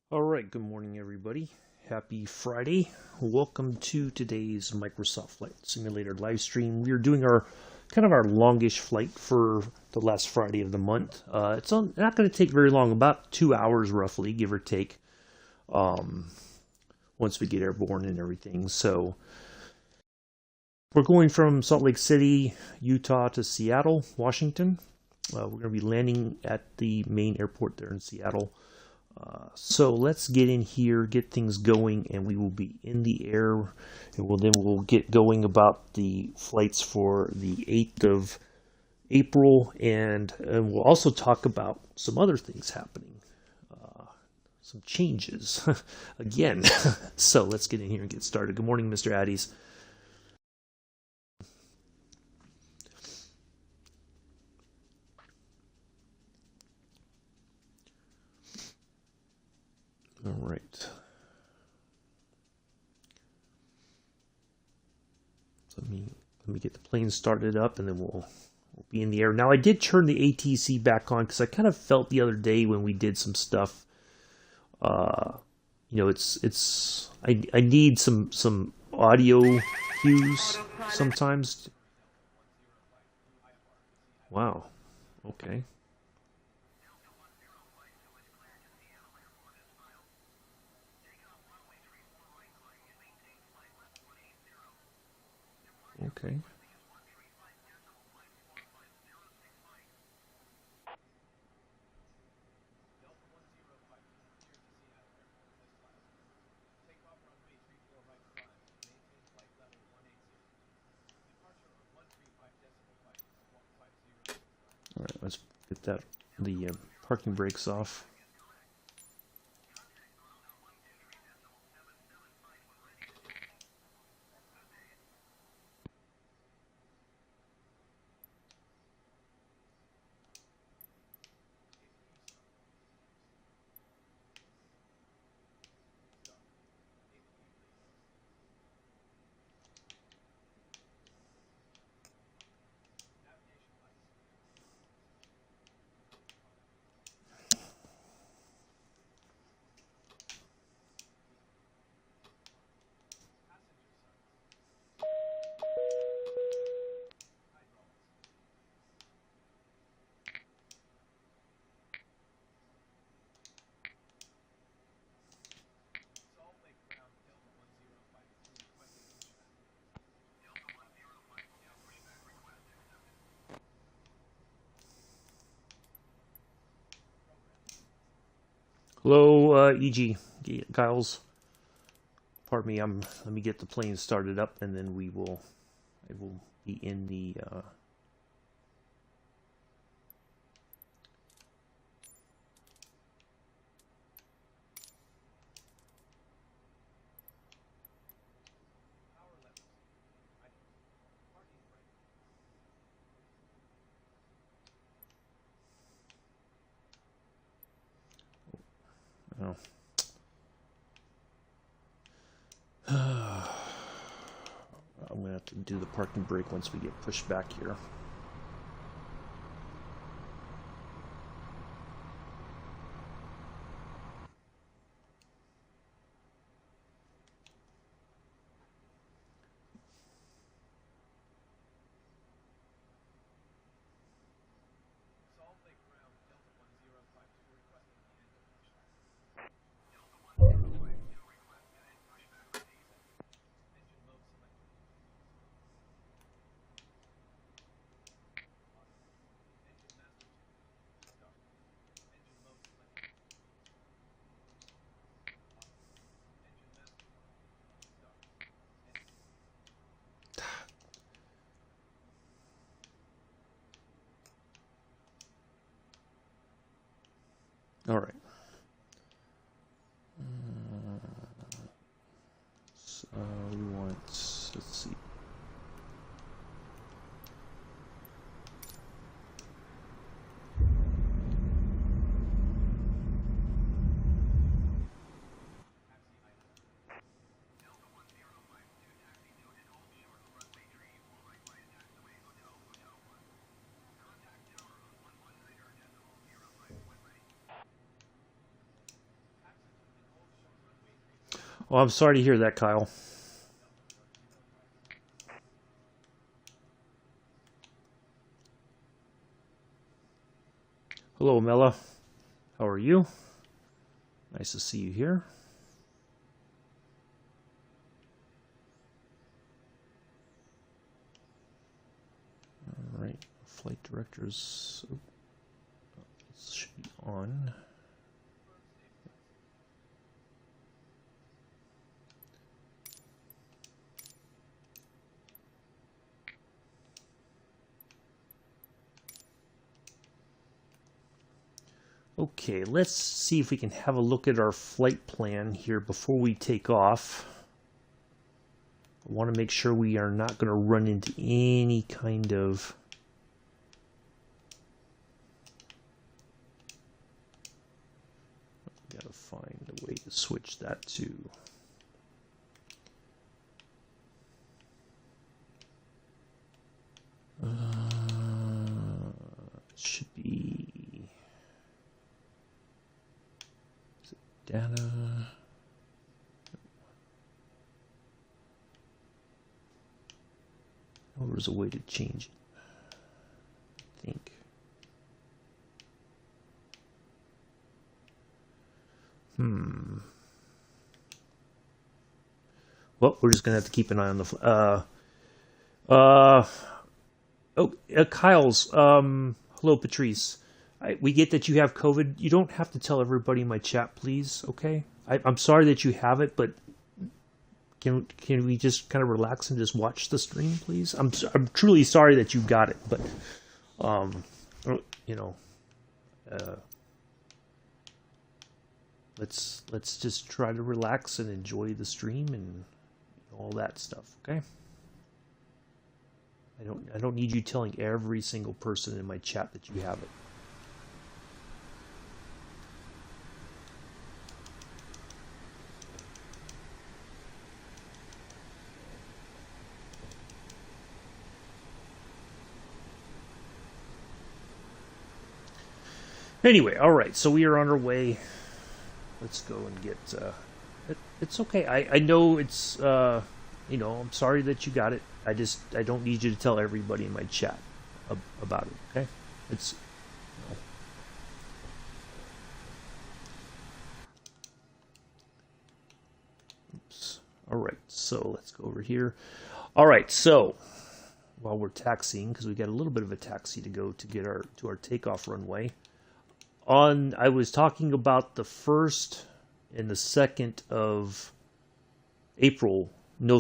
All right, good morning, everybody. Happy Friday. Welcome to today's Microsoft Flight Simulator live stream. We are doing our our longish flight for the last Friday of the month. Not going to take very long, about 2 hours roughly, give or take, once we get airborne and everything. So we're going from Salt Lake City, Utah to Seattle, Washington. We're going to be landing at the main airport there in Seattle. So let's get in here, get things going, and we will be in the air. And we'll get going about the flights for the 8th of April, and we'll also talk about some other things happening, some changes again. So let's get in here and get started. Good morning, Mr. Addies. All right. So let me get the plane started up, and then we'll be in the air. Now, I did turn the ATC back on because I kind of felt the other day when we did some stuff. I need some audio cues sometimes. Wow. Okay. Okay. All right, let's get the parking brakes off. Hello, EG, Giles. Pardon me. Let me get the plane started up, and then I will be in the. Oh. I'm gonna have to do the parking brake once we get pushed back here. All right. So we want. Let's see. Oh, I'm sorry to hear that, Kyle. Hello, Mela. How are you? Nice to see you here. All right, flight directors. Oh, this should be on. Okay, let's see if we can have a look at our flight plan here before we take off. I want to make sure we are not going to run into any kind of gotta find a way to switch that to should be data. Oh, there's a way to change it, I think. Well, we're just gonna have to keep an eye on the. Kyle's. Hello, Patrice. We get that you have COVID. You don't have to tell everybody in my chat, please. Okay. I'm sorry that you have it, but can we just kind of relax and just watch the stream, please? I'm truly sorry that you got it, but you know, let's just try to relax and enjoy the stream and all that stuff. Okay. I don't need you telling every single person in my chat that you have it. Anyway, all right, so we are on our way. Let's go and get. It's okay. I know it's. You know, I'm sorry that you got it. I don't need you to tell everybody in my chat about it. Okay, it's. You know. Oops. All right, so let's go over here. All right, so while we're taxiing, because we got a little bit of a taxi to go to get to our takeoff runway. I was talking about the 1st and the 2nd of April, no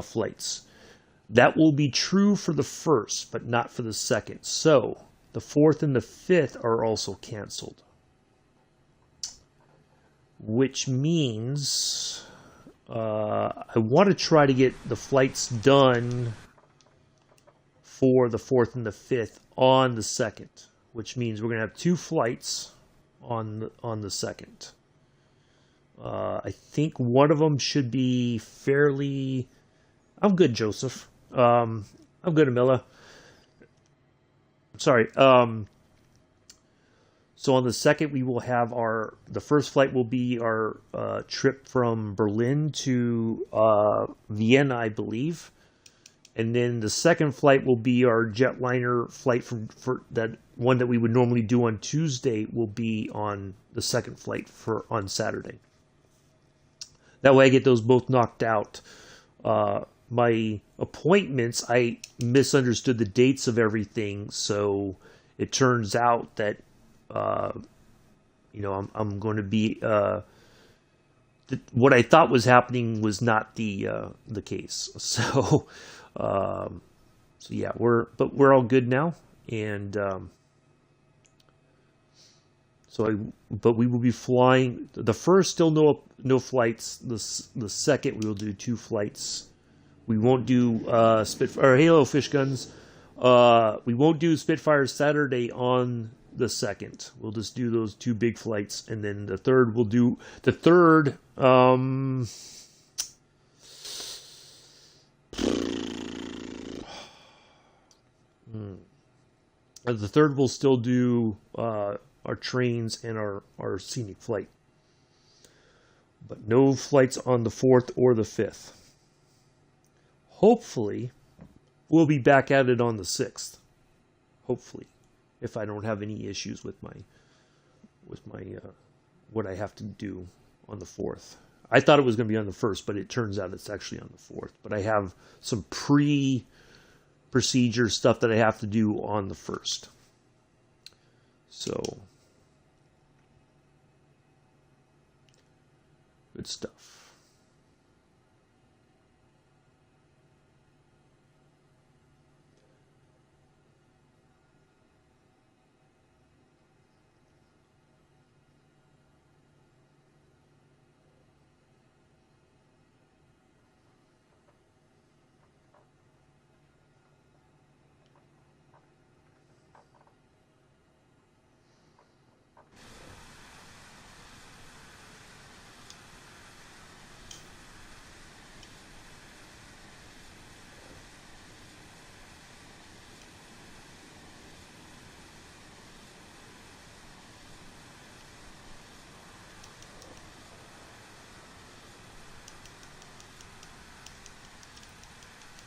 flights. That will be true for the 1st, but not for the 2nd. So the 4th and the 5th are also canceled, which means I want to try to get the flights done for the 4th and the 5th on the 2nd. Which means we're going to have 2 flights on the 2nd. I think one of them should be fairly. I'm good, Joseph. I'm good, Amilla. Sorry. So on the 2nd, we will have the first flight will be our trip from Berlin to Vienna, I believe. And then the 2nd flight will be our jetliner flight for that one that we would normally do on Tuesday will be on the 2nd flight on Saturday. That way I get those both knocked out. My appointments, I misunderstood the dates of everything, so it turns out that you know I'm going to be what I thought was happening was not the case. So. So yeah, we're all good now, and but we will be flying the 1st. Still no flights. The 2nd we will do 2 flights. We won't do Spitfire Halo fish guns. We won't do Spitfire Saturday on the 2nd. We'll just do those 2 big flights, and then the 3rd we'll do the 3rd. The 3rd will still do our trains and our scenic flight. but no flights on the 4th or the 5th. Hopefully, we'll be back at it on the 6th. Hopefully, if I don't have any issues with my what I have to do on the 4th. I thought it was going to be on the 1st, but it turns out it's actually on the 4th. But I have some pre-procedure stuff that I have to do on the 1st. So, good stuff.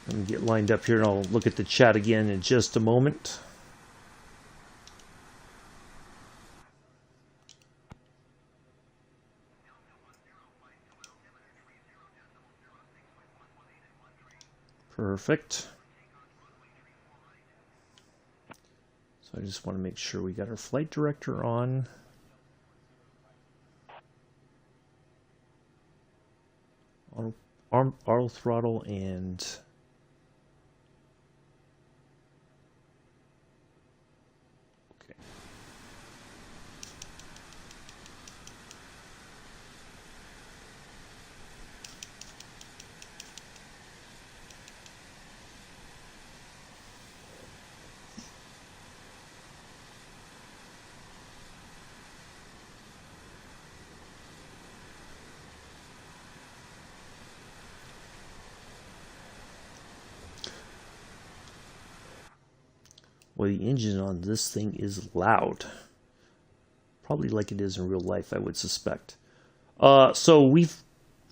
Let me get lined up here and I'll look at the chat again in just a moment. Perfect. So I just want to make sure we got our flight director on. Auto throttle and well, the engine on this thing is loud. Probably like it is in real life, I would suspect. So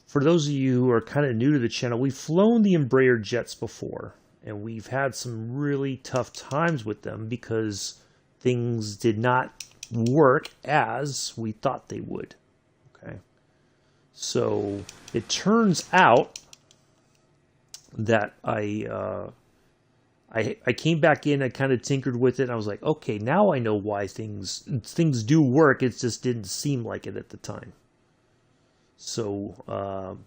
for those of you who are kind of new to the channel, we've flown the Embraer jets before. And we've had some really tough times with them because things did not work as we thought they would. Okay. So it turns out that I came back in, I kind of tinkered with it, and I was like, okay, now I know why things do work. It just didn't seem like it at the time. So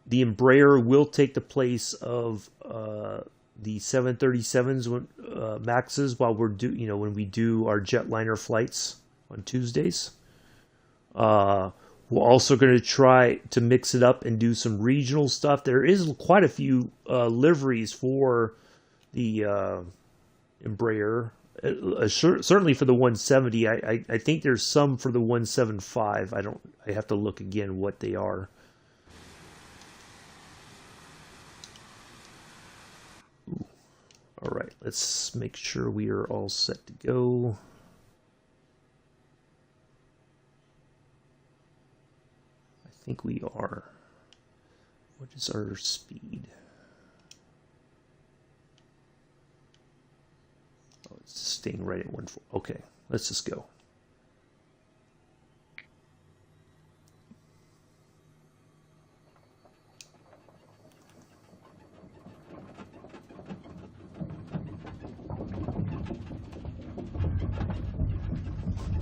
the Embraer will take the place of the 737s Maxes while when we do our jetliner flights on Tuesdays. We're also going to try to mix it up and do some regional stuff. There is quite a few liveries for the Embraer. Certainly for the 170. I think there's some for the 175. I have to look again what they are. Ooh. All right, let's make sure we are all set to go. I think we are. What is our speed? Oh, it's staying right at 1.4. Okay, let's just go.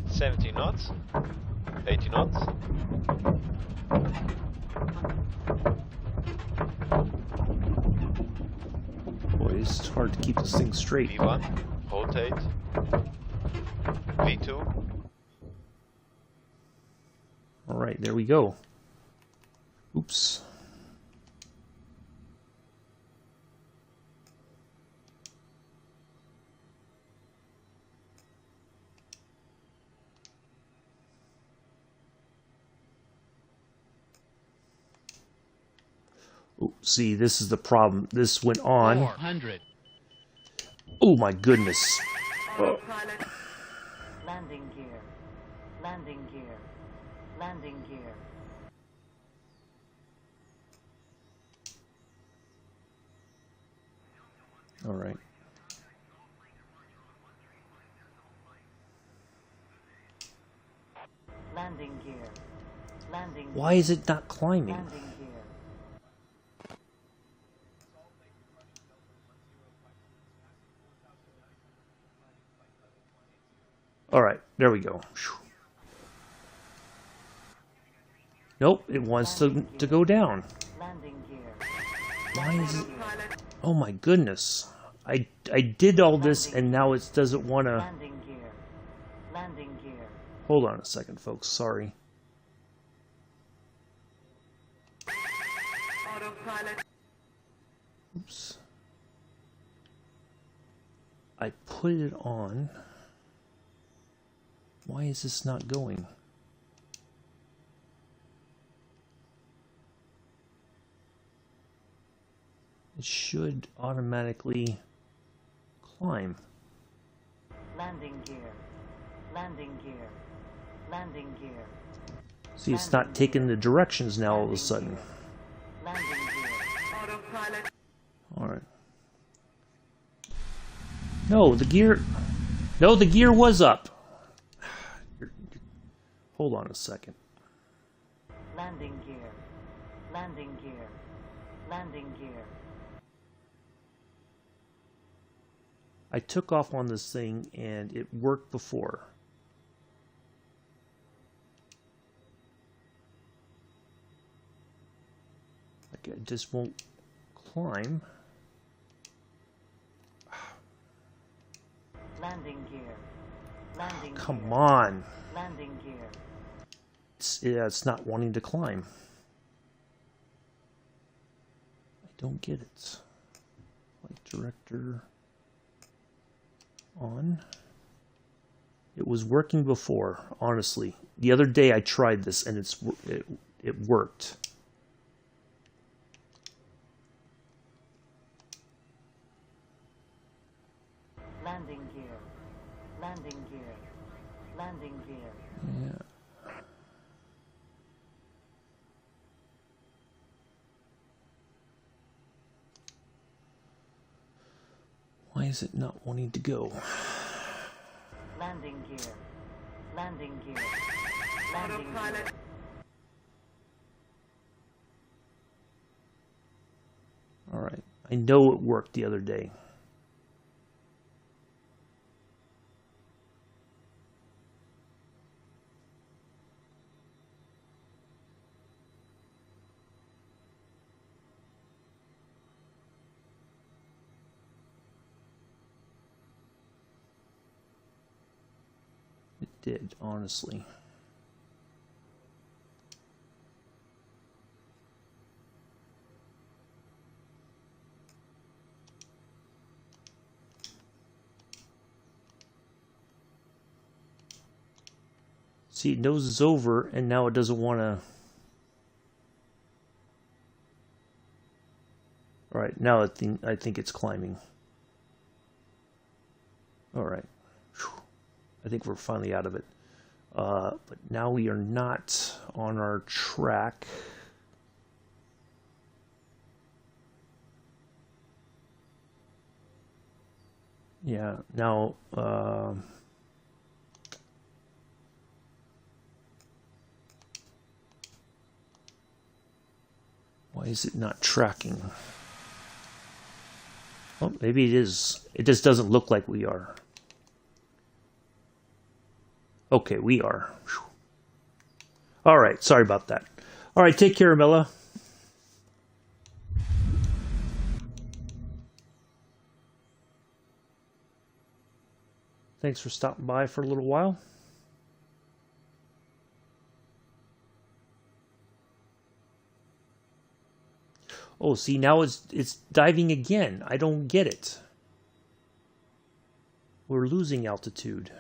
$70 knots, 80 knots. Boy, it's hard to keep this thing straight. V1, rotate. V2. All right, there we go. Oops. Oh, see, this is the problem. This went on. 400. Oh my goodness. Oh. Landing gear. Landing gear. Landing gear. Why is it not climbing? Landing gear. Alright, there we go. Nope, it wants to go down. Landing gear. Why is it... Oh my goodness. I did all this and now it doesn't want to... Landing gear. Landing gear. Hold on a second, folks. Sorry. Autopilot. Oops. I put it on. Why is this not going? It should automatically climb. Landing gear. Landing gear. Landing gear. See, it's not taking the directions now all of a sudden. Landing gear. Autopilot. Alright. No, the gear... No, the gear was up. Hold on a second. Landing gear. Landing gear. Landing gear. I took off on this thing and it worked before. Like it just won't climb. Landing gear. Landing Come gear. on. Landing gear. It's not wanting to climb. I don't get it. Flight director on. It was working before, honestly. The other day I tried this and it worked. Landing gear. Landing gear. Landing gear. Yeah. Why is it not wanting to go? Landing gear. Landing gear. Landing gear. All right. I know it worked the other day. It did, honestly. See, it knows it's over, and now it doesn't want to... Alright, now I think it's climbing. Alright. I think we're finally out of it. But now we are not on our track. Yeah, now... why is it not tracking? Oh, maybe it is. It just doesn't look like we are. Okay, we are. Whew. All right, sorry about that. All right, take care, Mella. Thanks for stopping by for a little while. Oh, see, now it's diving again. I don't get it. We're losing altitude.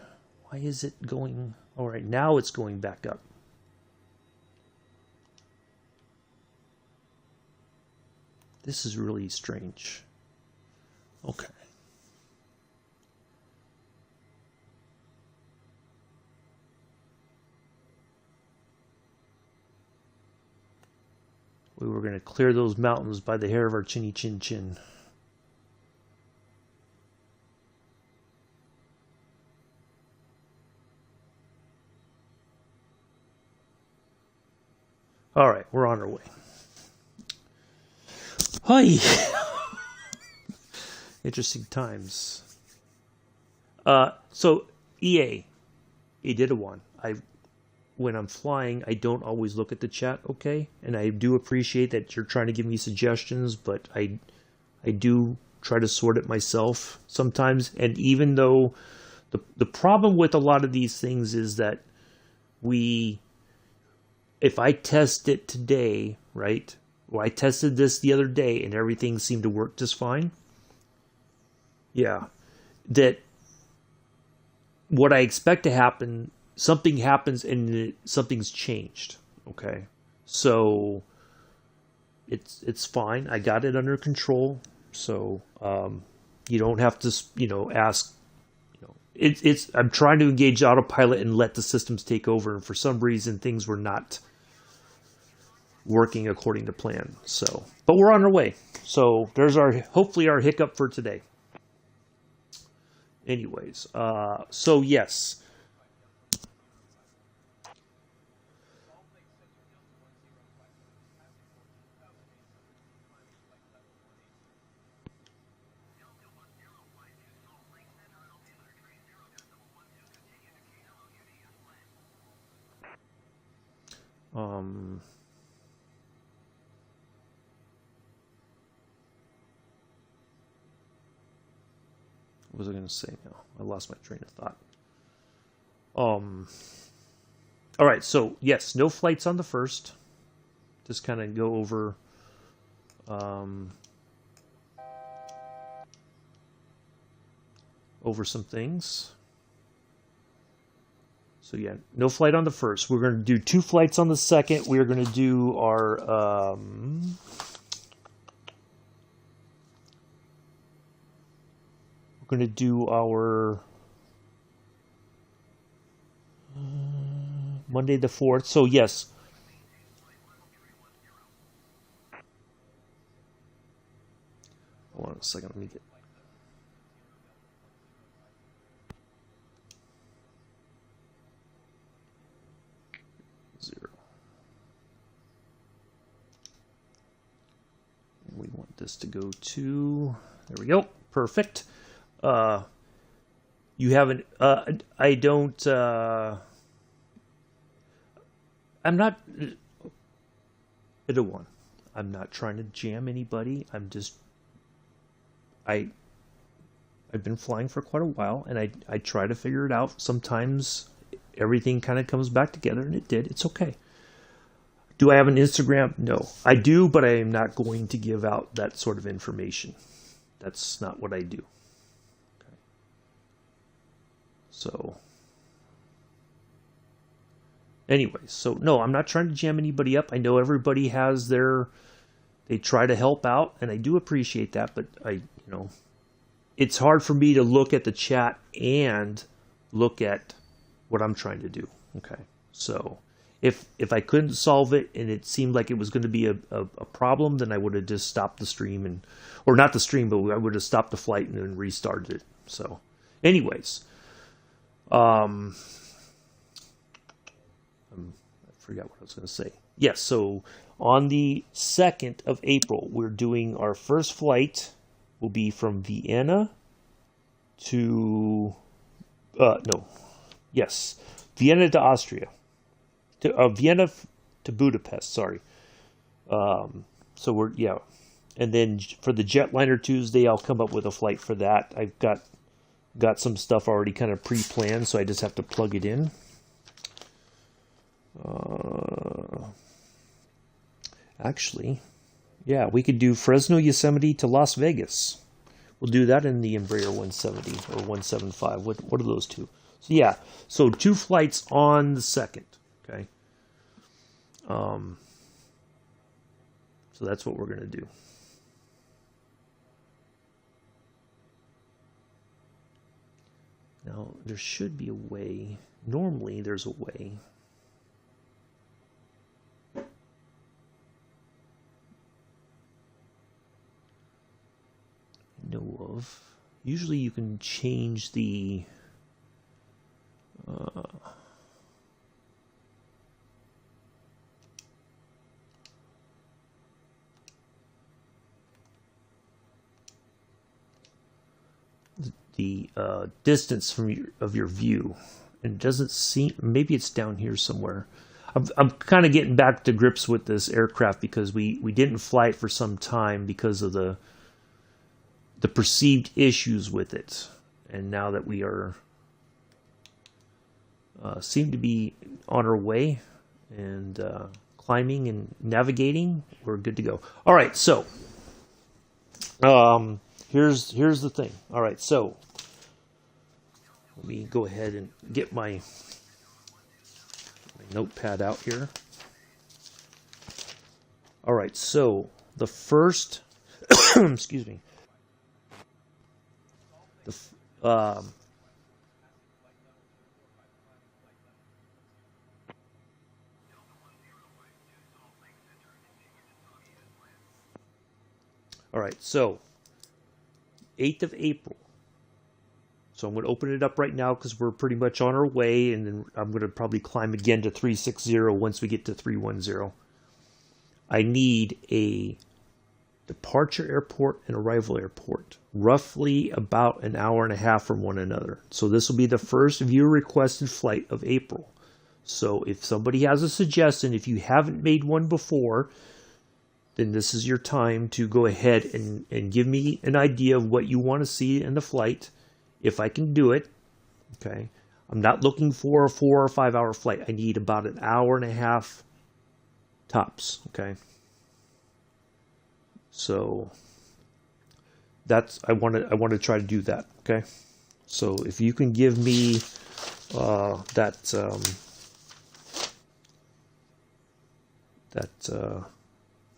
Why is it going... All right, now it's going back up. This is really strange. Okay. We were going to clear those mountains by the hair of our chinny chin chin. All right, we're on our way. Hi. Interesting times. So EA did a one. When I'm flying, I don't always look at the chat, okay? And I do appreciate that you're trying to give me suggestions, but I do try to sort it myself sometimes. And even though the problem with a lot of these things is that if I test it today, right? Or I tested this the other day and everything seemed to work just fine. Yeah. That what I expect to happen, something happens and something's changed. Okay. So it's fine. I got it under control. So you don't have to, ask. I'm trying to engage autopilot and let the systems take over. And for some reason, things were not working according to plan. So, but we're on our way. So there's hopefully our hiccup for today. Anyways, so yes. What was I going to say now? I lost my train of thought. All right, so yes, no flights on the 1st. Just kind of go over some things. So yeah, no flight on the 1st. We're going to do 2 flights on the 2nd. We're going to do our Monday the 4th. So yes. Hold on a second. Let me get. We want this to go to, there we go, perfect. You haven't, I don't, I'm not, bit of one. I'm not trying to jam anybody. I've been flying for quite a while, and I try to figure it out. Sometimes everything kind of comes back together, and it did. It's okay. Do I have an Instagram? No. I do, but I am not going to give out that sort of information. That's not what I do. Okay. So, anyways, so no, I'm not trying to jam anybody up. I know everybody has they try to help out, and I do appreciate that, but it's hard for me to look at the chat and look at what I'm trying to do. Okay. So, if I couldn't solve it and it seemed like it was going to be a problem, then I would have just stopped the stream or not the stream, but I would have stopped the flight and then restarted it. So, anyways, I forgot what I was going to say. Yes, so on the 2nd of April, we're doing our first flight. Will be from Vienna to Vienna to Austria. Vienna to Budapest, sorry. So and then for the Jetliner Tuesday, I'll come up with a flight for that. I've got some stuff already kind of pre-planned, so I just have to plug it in. Actually, yeah, we could do Fresno, Yosemite to Las Vegas. We'll do that in the Embraer 170 or 175. What are those two? So yeah, so 2 flights on the 2nd. Okay. So that's what we're going to do. Now, there should be a way. Normally, there's a way. I know of. Usually you can change the the distance of your view. And it doesn't seem, maybe it's down here somewhere. I'm kind of getting back to grips with this aircraft because we didn't fly it for some time because of the perceived issues with it. And now that we are seem to be on our way and climbing and navigating, we're good to go. All right, so here's the thing. All right, so let me go ahead and get my notepad out here. All right, so the first, excuse me, all right, so 8th of April. So I'm going to open it up right now because we're pretty much on our way, and then I'm going to probably climb again to 360 once we get to 310. I need a departure airport and arrival airport, roughly about an hour and a half from one another. So this will be the first viewer requested flight of April. So if somebody has a suggestion, if you haven't made one before, then this is your time to go ahead and give me an idea of what you want to see in the flight, if I can do it. Okay, I'm not looking for a 4 or 5 hour flight. I need about an hour and a half tops. Okay, so that's I want to try to do that. Okay, so if you can give me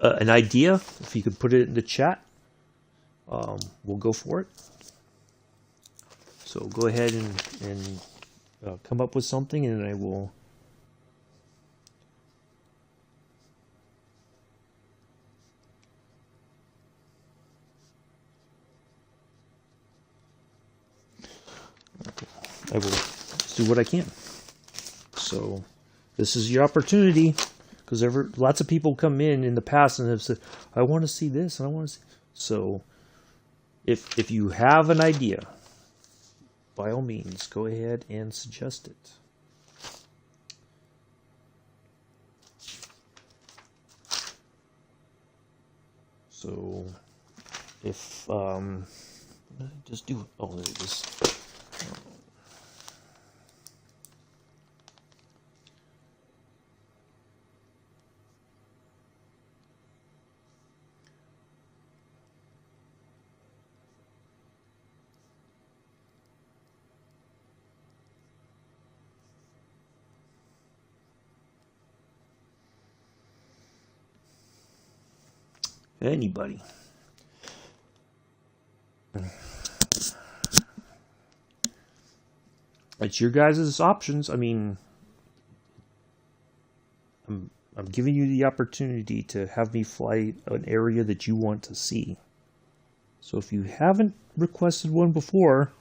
an idea, if you could put it in the chat, we'll go for it. So go ahead and come up with something, and I will. I will do what I can. So this is your opportunity, because lots of people come in the past and have said, "I want to see this and I want to see." So if you have an idea, by all means, go ahead and suggest it. So if just do, oh, there it is. Anybody. It's your guys' options. I mean, I'm giving you the opportunity to have me fly an area that you want to see. So if you haven't requested one before,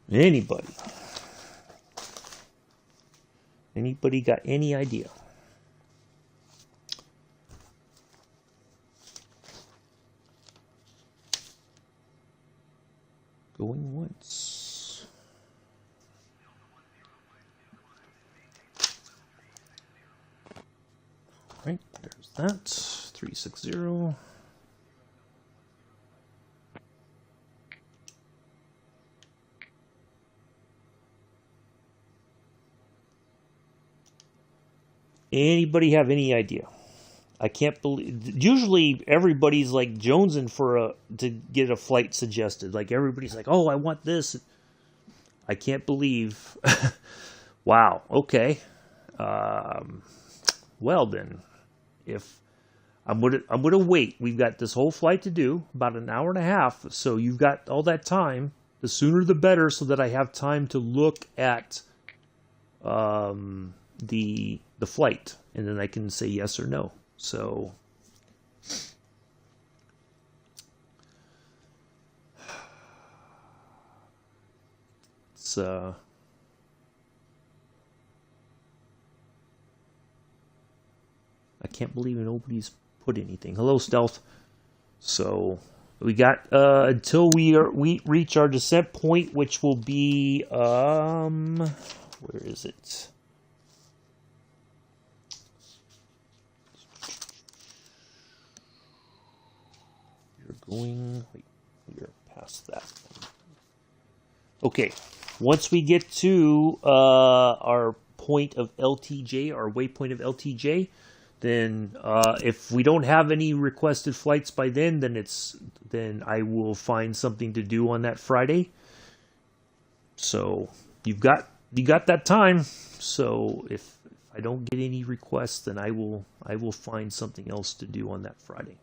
anybody got any idea? Going once. All right, there's that. 360. Anybody have any idea? I can't believe. Usually, everybody's like jonesing to get a flight suggested. Like everybody's like, "Oh, I want this." I can't believe. Wow. Okay. Well then, if I'm gonna wait. We've got this whole flight to do, about an hour and a half. So you've got all that time. The sooner the better, so that I have time to look at the flight, and then I can say yes or no. So it's I can't believe nobody's put anything. Hello, Stealth. So we got until we reach our descent point, which will be where is it? You're going. Wait, you're past that. Okay, once we get to our point of LTJ, our waypoint of LTJ. Then if we don't have any requested flights by then I will find something to do on that Friday. So you got that time. So if I don't get any requests, then I will find something else to do on that Friday.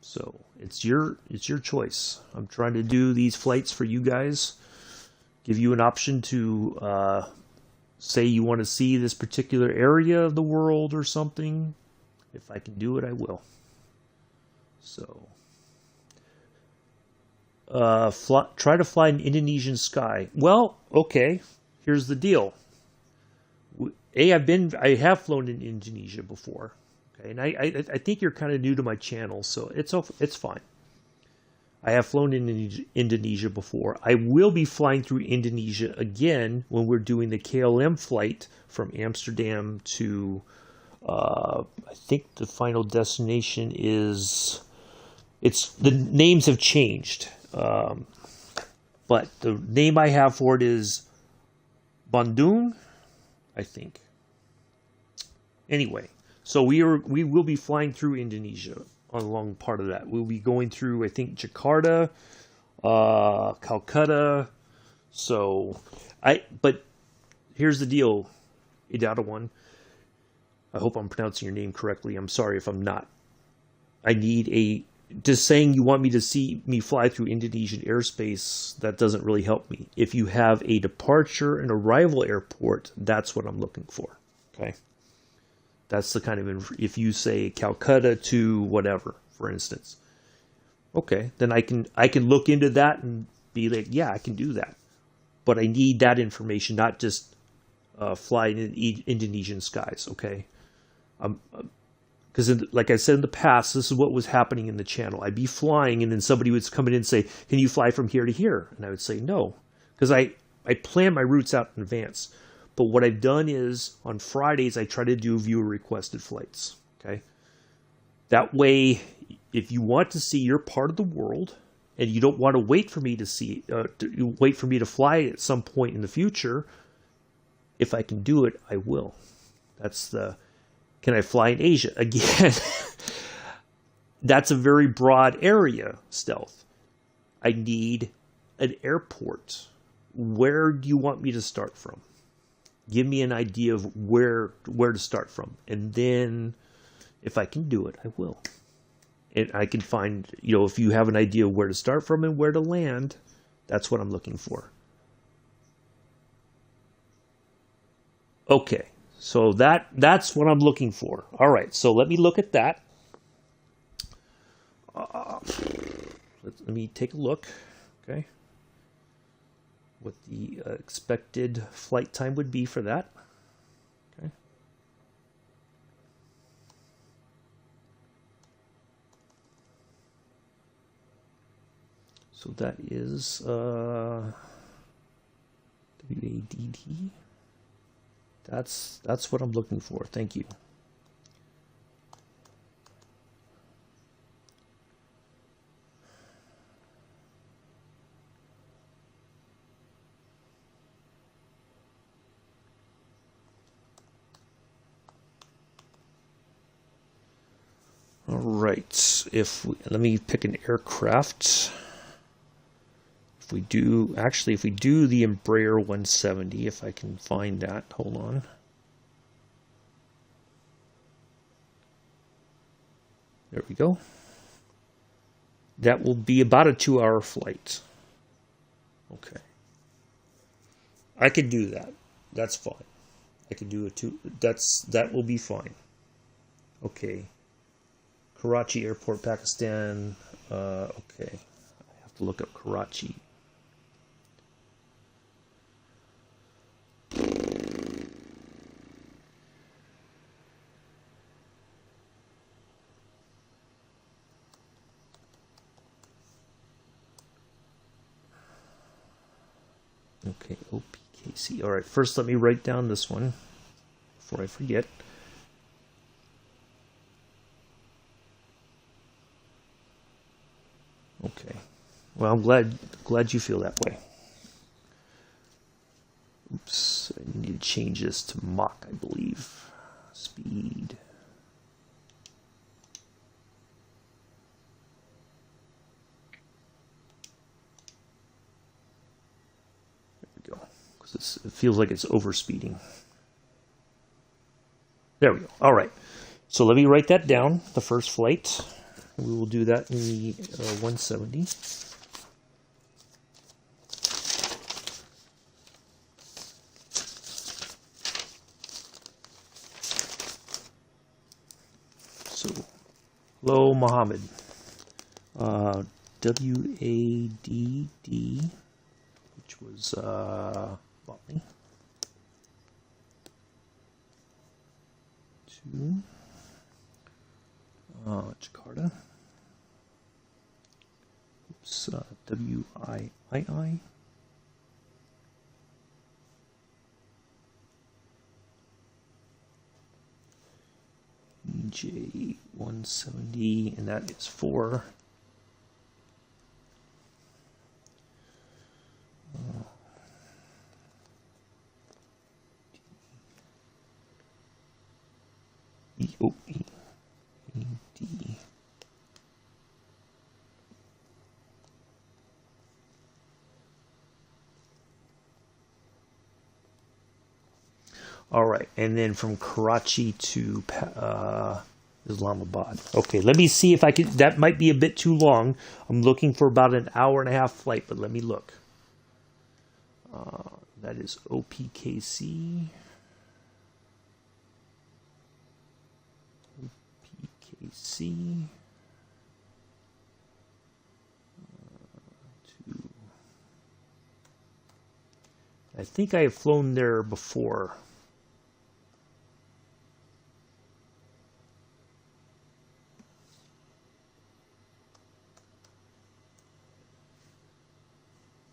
So it's your choice. I'm trying to do these flights for you guys, give you an option to say you want to see this particular area of the world or something. If I can do it, I will. So, try to fly an Indonesian sky. Well, okay. Here's the deal. I have flown in Indonesia before. Okay, and I think you're kind of new to my channel, so it's fine. I have flown in Indonesia before. I will be flying through Indonesia again when we're doing the KLM flight from Amsterdam to, I think the final destination is, the names have changed. But the name I have for it is Bandung, I think. Anyway, so we will be flying through Indonesia. Along part of that, we'll be going through, I think, Jakarta, Calcutta. So, but here's the deal, Idadawan. I hope I'm pronouncing your name correctly. I'm sorry if I'm not. I need just saying you want me to see me fly through Indonesian airspace, that doesn't really help me. If you have a departure and arrival airport, that's what I'm looking for. Okay. That's the kind of, if you say Calcutta to whatever, for instance. Okay, then I can look into that and be like, yeah, I can do that. But I need that information, not just fly in Indonesian skies, okay? Because like I said in the past, this is what was happening in the channel. I'd be flying and then somebody would come in and say, can you fly from here to here? And I would say no, because I plan my routes out in advance. But what I've done is, on Fridays, I try to do viewer requested flights. Okay, that way, if you want to see your part of the world, and you don't want to wait for me to fly at some point in the future, if I can do it, I will. Can I fly in Asia again? That's a very broad area, Stealth. I need an airport. Where do you want me to start from? Give me an idea of where to start from. And then, if I can do it, I will. And I can find, if you have an idea of where to start from and where to land, that's what I'm looking for. Okay, so that's what I'm looking for. All right, so let me look at that. Let me take a look, okay? What the expected flight time would be for that. Okay. So that is WADD. That's what I'm looking for. Thank you. All right, let me pick an aircraft. If we do the Embraer 170, if I can find that, hold on. There we go. That will be about a 2-hour flight. Okay. I could do that. That's fine. I could do a 2. That will be fine. Okay. Karachi Airport, Pakistan. Okay. I have to look up Karachi. Okay, OPKC. All right, first let me write down this one before I forget. Okay. Well, I'm glad you feel that way. Oops, I need to change this to Mach, I believe. Speed. There we go. Because it feels like it's overspeeding. There we go. All right. So let me write that down, the first flight. We will do that in the 170. So, hello, Mohammed. WADD, which was Bali. 2. Jakarta. Oops, WIII. EJ170, and that is 4. EOE. AD. All right, and then from Karachi to Islamabad. Okay, let me see if I can. That might be a bit too long. I'm looking for about an hour and a half flight, but let me look. That is OPKC. OPKC. I think I have flown there before.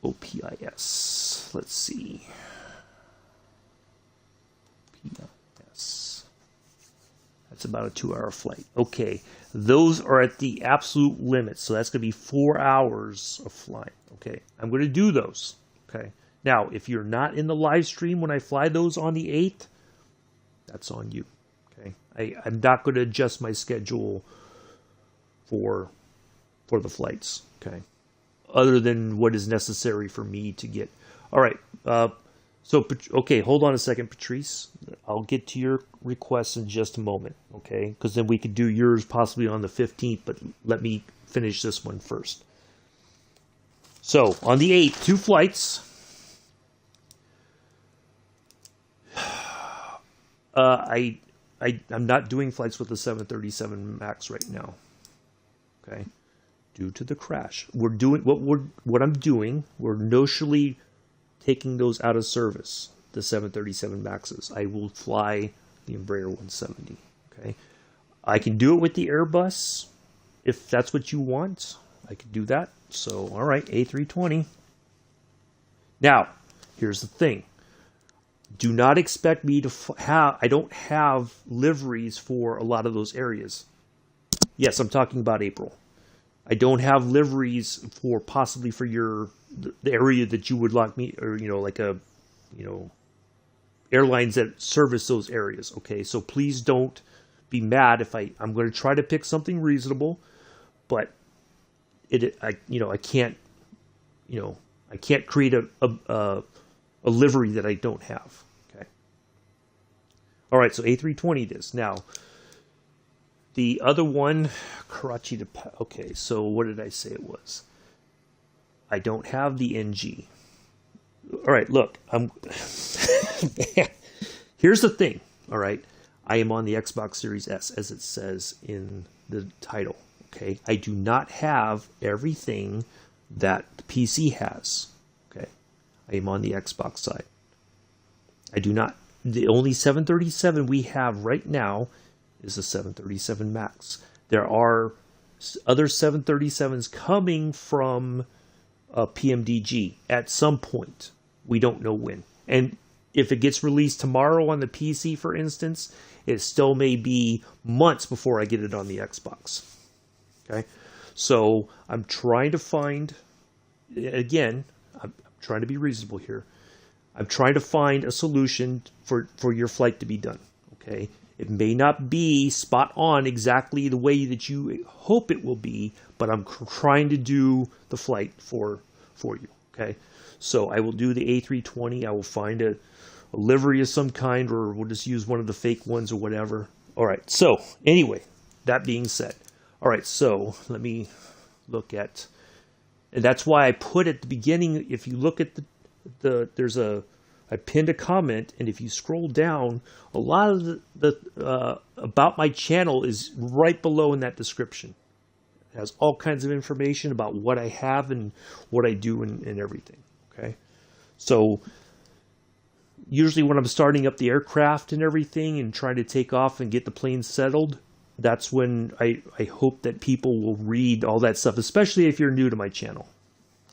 OPIS. Let's see. PIS. That's about a 2-hour flight. Okay. Those are at the absolute limit. So that's going to be 4 hours of flying. Okay. I'm going to do those. Okay. Now, if you're not in the live stream when I fly those on the 8th, that's on you. Okay. I'm not going to adjust my schedule for the flights. Okay. Other than what is necessary for me to get. All right. Okay, hold on a second, Patrice. I'll get to your requests in just a moment, okay? Because then we could do yours possibly on the 15th, but let me finish this one first. So, on the 8th, 2 flights. I'm not doing flights with the 737 MAX right now, okay? Due to the crash. We're doing what I'm doing, we're notionally taking those out of service, the 737 MAXs. I will fly the Embraer 170. Okay. I can do it with the Airbus if that's what you want. I could do that. So, all right, A320. Now, here's the thing. Do not expect me to have, I don't have liveries for a lot of those areas. Yes, I'm talking about April. I don't have liveries for possibly for the area that you would like me, or like airlines that service those areas. Okay, so please don't be mad if I'm going to try to pick something reasonable, but I can't create a livery that I don't have. Okay. All right, so A320 it is now. The other one, Karachi to... Okay, so what did I say it was? I don't have the NG. All right, look. Here's the thing, all right? I am on the Xbox Series S, as it says in the title, okay? I do not have everything that the PC has, okay? I am on the Xbox side. I do not. The only 737 we have right now is the 737 MAX. There are other 737s coming from PMDG at some point. We don't know when. And if it gets released tomorrow on the PC, for instance, it still may be months before I get it on the Xbox. Okay? So I'm trying to find, again, I'm trying to be reasonable here. I'm trying to find a solution for your flight to be done. Okay? It may not be spot on exactly the way that you hope it will be, but I'm trying to do the flight for you. Okay? So I will do the A320. I will find a livery of some kind, or we'll just use one of the fake ones or whatever. All right. So anyway, that being said, all right. So let me look at, and that's why I put at the beginning. If you look at I pinned a comment, and if you scroll down, a lot of the about my channel is right below in that description. It has all kinds of information about what I have and what I do and everything. Okay, so usually when I'm starting up the aircraft and everything and trying to take off and get the plane settled, that's when I hope that people will read all that stuff, especially if you're new to my channel.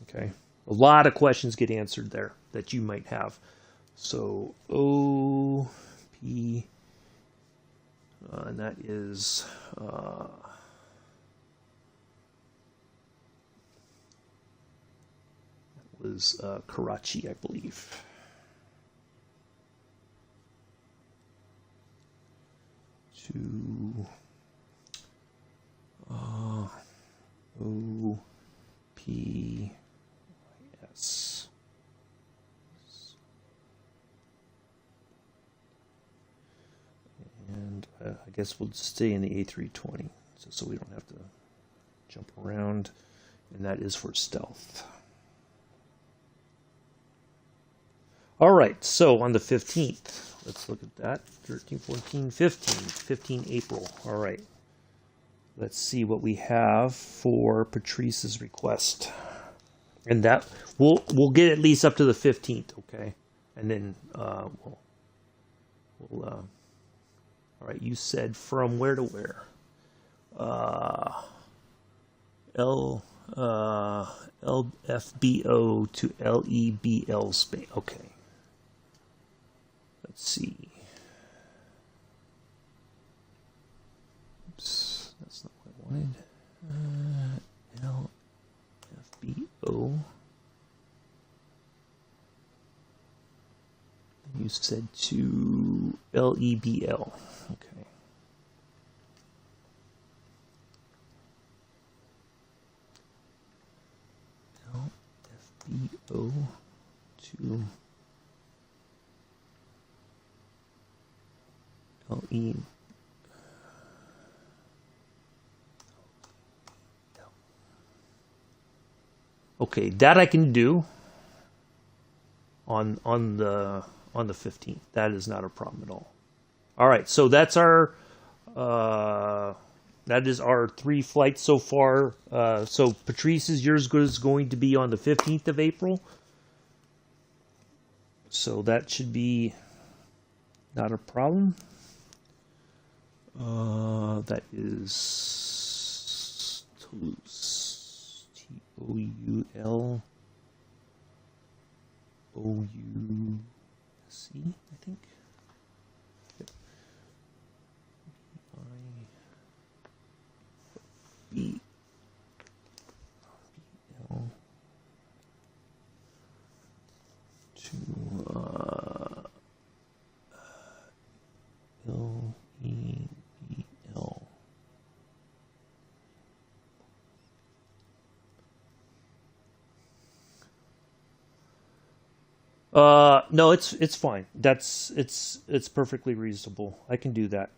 Okay, a lot of questions get answered there that you might have. So OP, and that is was Karachi, I believe. To OPS. And I guess we'll stay in the A320 so we don't have to jump around. And that is for stealth. All right, so on the 15th, let's look at that. 13, 14, 15 April. All right. Let's see what we have for Patrice's request. And that we'll get at least up to the 15th, okay? And then we'll all right, you said from where to where? LFBO to LEBL space. Okay. Let's see. Oops, that's not what I wanted. LFBO. You said to LEBL. Okay. LFBO to LE. Okay, that I can do on the 15th. That is not a problem at all. All right, so that's our that is our 3 flights so far. So Patrice's, yours is going to be on the 15th of April. So that should be not a problem. That is Toulouse. TOULOUC, I think. Yep. BL to LEBL. No, it's fine. It's perfectly reasonable. I can do that.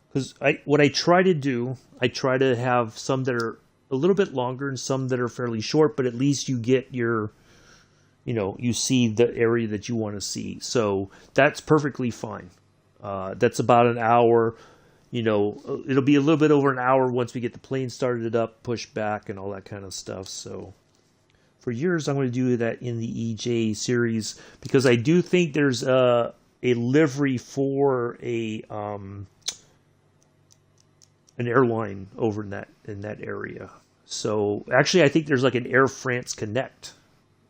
Because what I try to do, I try to have some that are a little bit longer and some that are fairly short, but at least you get your, you see the area that you want to see. So that's perfectly fine. That's about an hour. You know, it'll be a little bit over an hour once we get the plane started up, pushed back, and all that kind of stuff. So for years, I'm going to do that in the EJ series because I do think there's a livery for an airline over in that area. So actually, I think there's like an Air France Connect.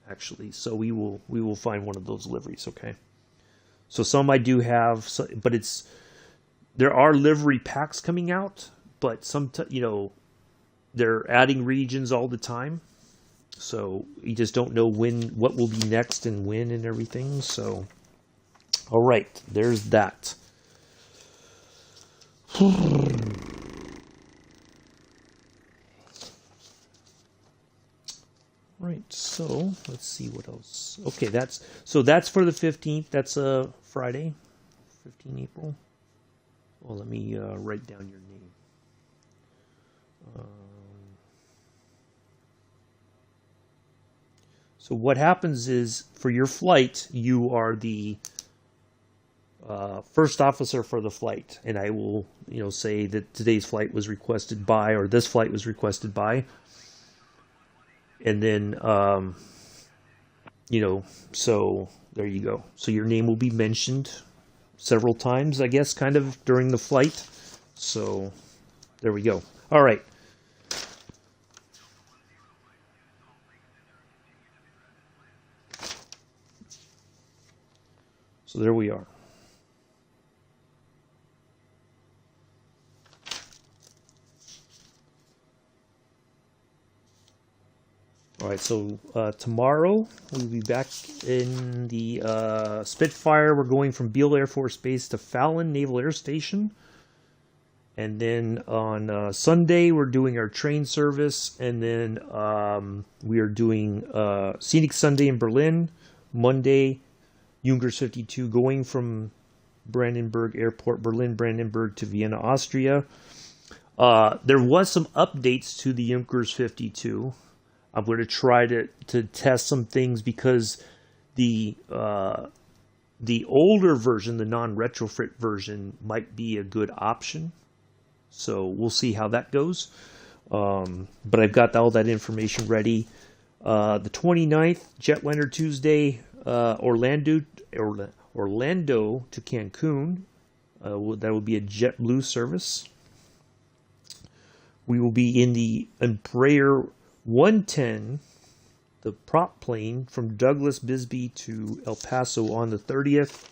Actually, so we will find one of those liveries. Okay. So some I do have, but there are livery packs coming out, but they're adding regions all the time. So you just don't know what will be next and when and everything. So, all right, there's that. Right, so let's see what else. Okay, that's for the 15th. That's a Friday, 15 April. Well, let me write down your name. So what happens is for your flight, you are the first officer for the flight, and I will, say that today's flight was requested by, or this flight was requested by. And then, so there you go. So your name will be mentioned several times, I guess, kind of during the flight. So there we go. All right. So there we are. All right, so tomorrow we'll be back in the Spitfire. We're going from Beale Air Force Base to Fallon Naval Air Station. And then on Sunday, we're doing our train service. And then we are doing Scenic Sunday in Berlin. Monday, Junkers 52 going from Brandenburg Airport, Berlin-Brandenburg to Vienna, Austria. There was some updates to the Junkers 52. I'm going to try to test some things because the older version, the non-retrofit version, might be a good option. So we'll see how that goes. But I've got all that information ready. The 29th, Jetliner Tuesday, Orlando to Cancun. That will be a JetBlue service. We will be in the Embraer 110, the prop plane from Douglas Bisbee to El Paso on the 30th.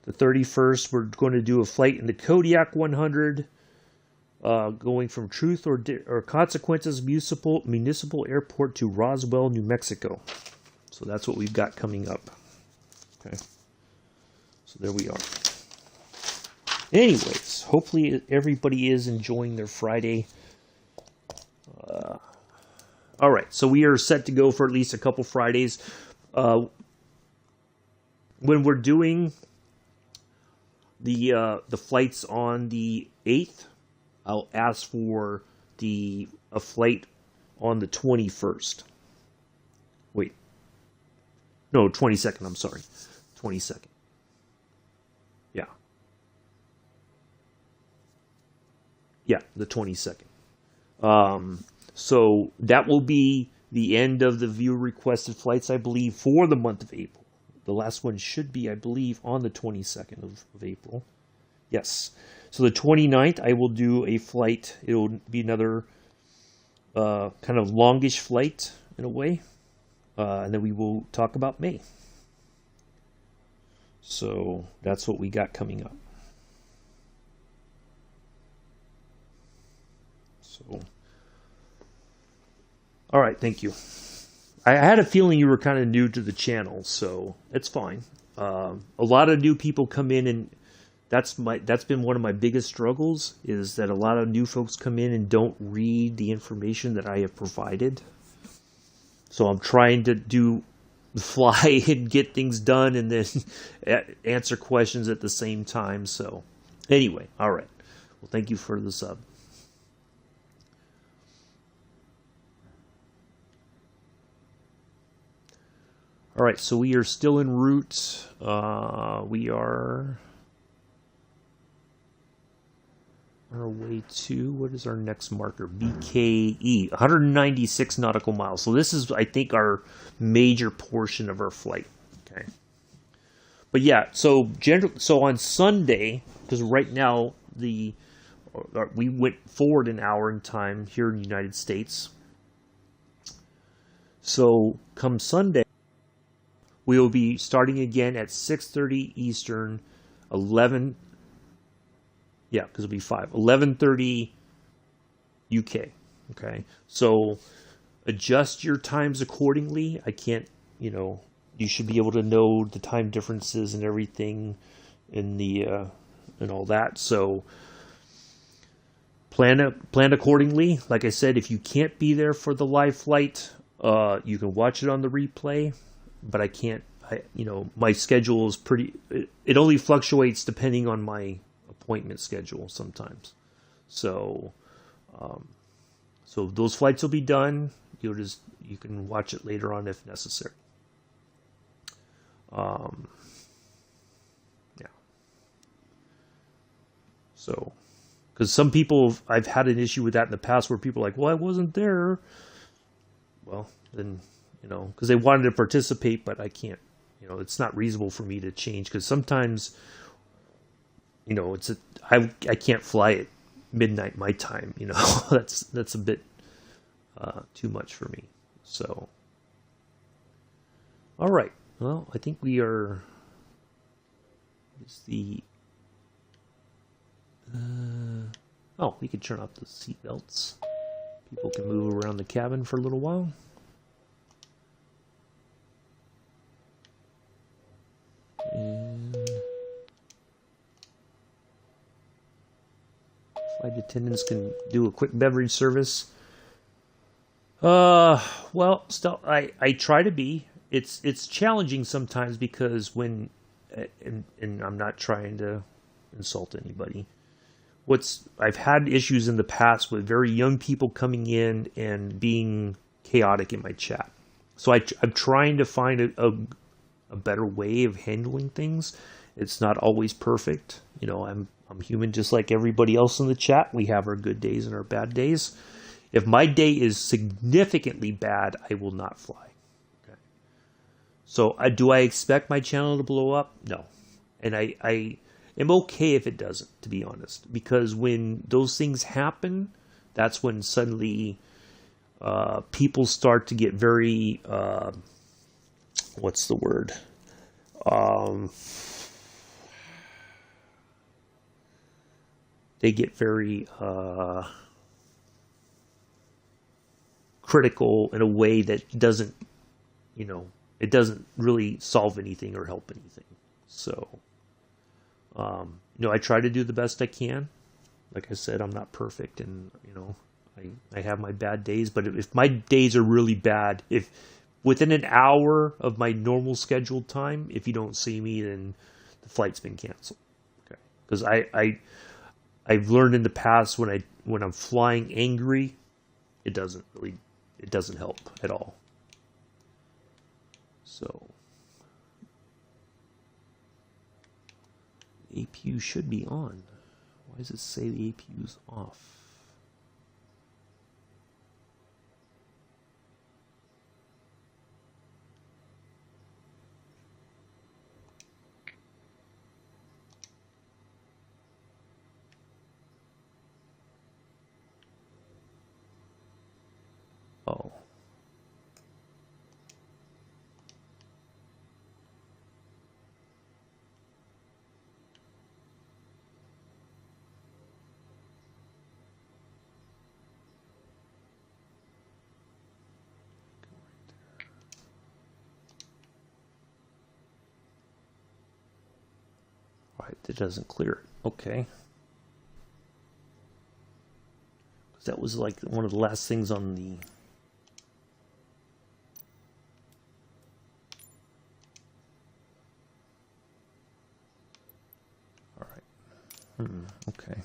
The 31st, we're going to do a flight in the Kodiak 100, going from Truth or Consequences Municipal Airport to Roswell, New Mexico. So that's what we've got coming up. Okay. So there we are. Anyways, hopefully everybody is enjoying their Friday. All right, so we are set to go for at least a couple Fridays. When we're doing the flights on the 8th, I'll ask for a flight on the 21st. Wait. No, 22nd, I'm sorry. 22nd. Yeah. Yeah, the 22nd. So that will be the end of the view requested flights, I believe, for the month of April. The last one should be, I believe, on the 22nd of April. Yes. So the 29th, I will do a flight. It will be another kind of longish flight in a way. And then we will talk about May. So that's what we got coming up. So... All right, thank you. I had a feeling you were kind of new to the channel, so it's fine. A lot of new people come in, and that's been one of my biggest struggles, is that a lot of new folks come in and don't read the information that I have provided. So I'm trying to do the fly and get things done and then answer questions at the same time. So anyway, all right. Well, thank you for the sub. All right, so we are still en route. We are our way to, what is our next marker? BKE, 196 nautical miles. So this is, I think, our major portion of our flight. Okay. But yeah, so on Sunday, because right now we went forward an hour in time here in the United States. So come Sunday, we will be starting again at 6:30 Eastern, 11. Yeah, because it'll be 11:30 UK. Okay, so adjust your times accordingly. I can't, you should be able to know the time differences and everything in the and all that. So plan accordingly. Like I said, if you can't be there for the live flight, you can watch it on the replay. But I can't. My schedule is pretty. It only fluctuates depending on my appointment schedule sometimes. So those flights will be done. You can watch it later on if necessary. Yeah. So, because some people, I've had an issue with that in the past where people are like, well, I wasn't there. Well, then, because they wanted to participate, but I can't, it's not reasonable for me to change, because sometimes, I can't fly at midnight my time, that's a bit too much for me. So, all right. Well, I think we are. Is the? We can turn off the seat belts. People can move around the cabin for a little while. And flight attendants can do a quick beverage service. Well, still, I try to be. It's challenging sometimes because when, and I'm not trying to insult anybody. I've had issues in the past with very young people coming in and being chaotic in my chat. So I'm trying to find a better way of handling things. It's not always perfect. I'm human just like everybody else in the chat. We have our good days and our bad days. If my day is significantly bad, I will not fly. Okay. So do I expect my channel to blow up? No. And I am okay if it doesn't, to be honest. Because when those things happen, that's when suddenly people start to get very, what's the word? They get very critical in a way that doesn't, it doesn't really solve anything or help anything. So, I try to do the best I can. Like I said, I'm not perfect, and I have my bad days. But if my days are really bad, if within an hour of my normal scheduled time, if you don't see me, then the flight's been canceled. Okay, because I've learned in the past when I'm flying angry, it doesn't help at all. So the APU should be on. Why does it say the APU is off? Oh. Right, that doesn't clear it. Okay. That was like one of the last things on the... All right. Okay.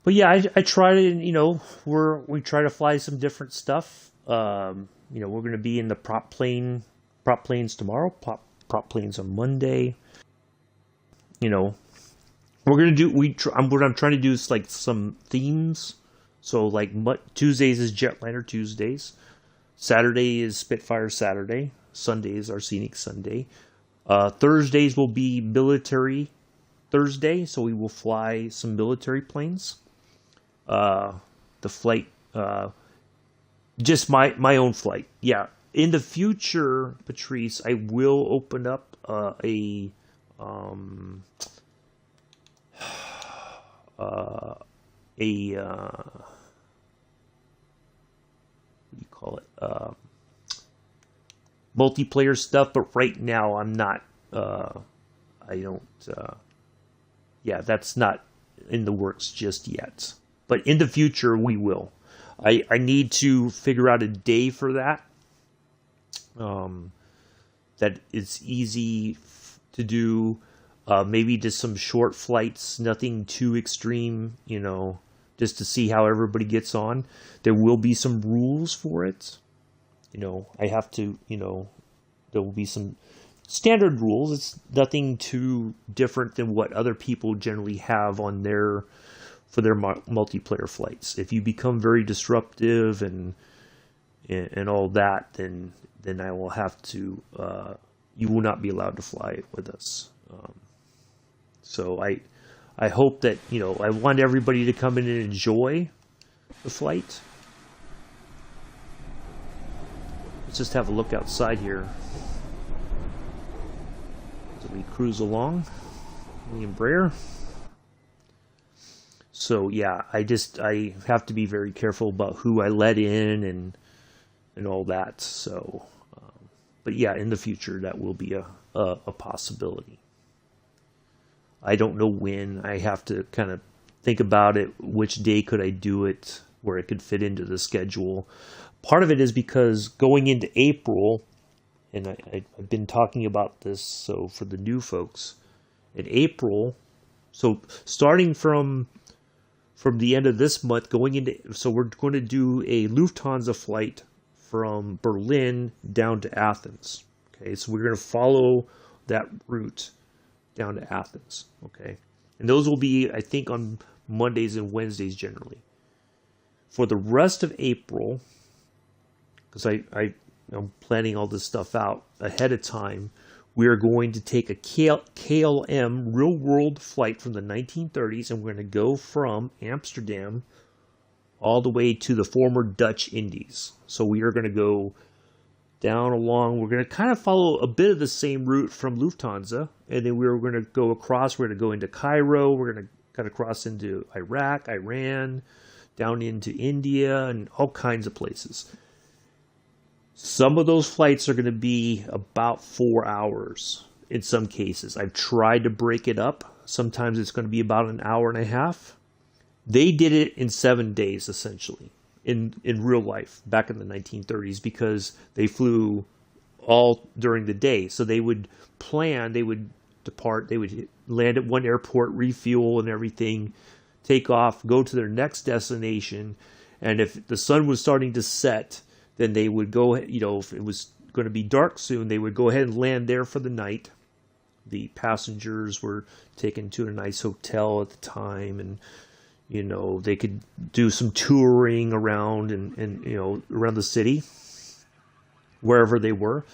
But yeah, I try to, we try to fly some different stuff. We're going to be in the prop planes tomorrow. Prop planes on Monday. We're gonna do what I'm trying to do is like some themes. So like Tuesdays is Jetliner Tuesdays, Saturday is Spitfire Saturday, Sunday is our Scenic Sunday. Thursdays will be military Thursday, so we will fly some military planes. The flight, just my own flight. Yeah, in the future, Patrice, I will open up a what do you call it? Multiplayer stuff, but right now I'm not. I don't. Yeah, that's not in the works just yet. But in the future, we will. I need to figure out a day for that. That is easy to do. Maybe just some short flights, nothing too extreme, just to see how everybody gets on. There will be some rules for it. I have to, there will be some standard rules. It's nothing too different than what other people generally have on for their multiplayer flights. If you become very disruptive and all that, then I will have to, you will not be allowed to fly with us. So I hope that, I want everybody to come in and enjoy the flight. Let's just have a look outside here as we cruise along the Embraer. So yeah, I have to be very careful about who I let in and all that. So, but yeah, in the future that will be a possibility. I don't know when. I have to kind of think about it. Which day could I do it where it could fit into the schedule? Part of it is because going into April, and I've been talking about this, so for the new folks, in April, so starting from the end of this month, so we're going to do a Lufthansa flight from Berlin down to Athens. Okay, so we're going to follow that route down to Athens. Okay, and those will be, I think, on Mondays and Wednesdays generally. For the rest of April, because I'm planning all this stuff out ahead of time, we are going to take a KLM real world flight from the 1930s, and we're going to go from Amsterdam all the way to the former Dutch Indies. So we are going to go down along, we're going to kind of follow a bit of the same route from Lufthansa, and then we're going to go across, we're going to go into Cairo, we're going to kind of cross into Iraq, Iran, down into India, and all kinds of places. Some of those flights are going to be about 4 hours in some cases. I've tried to break it up. Sometimes it's going to be about an hour and a half. They did it in 7 days, essentially, in real life, back in the 1930s, because they flew all during the day. So they would plan, they would depart, they would land at one airport, refuel and everything, take off, go to their next destination, and if the sun was starting to set, then they would go, if it was going to be dark soon, they would go ahead and land there for the night. The passengers were taken to a nice hotel at the time, and they could do some touring around and around the city, wherever they were,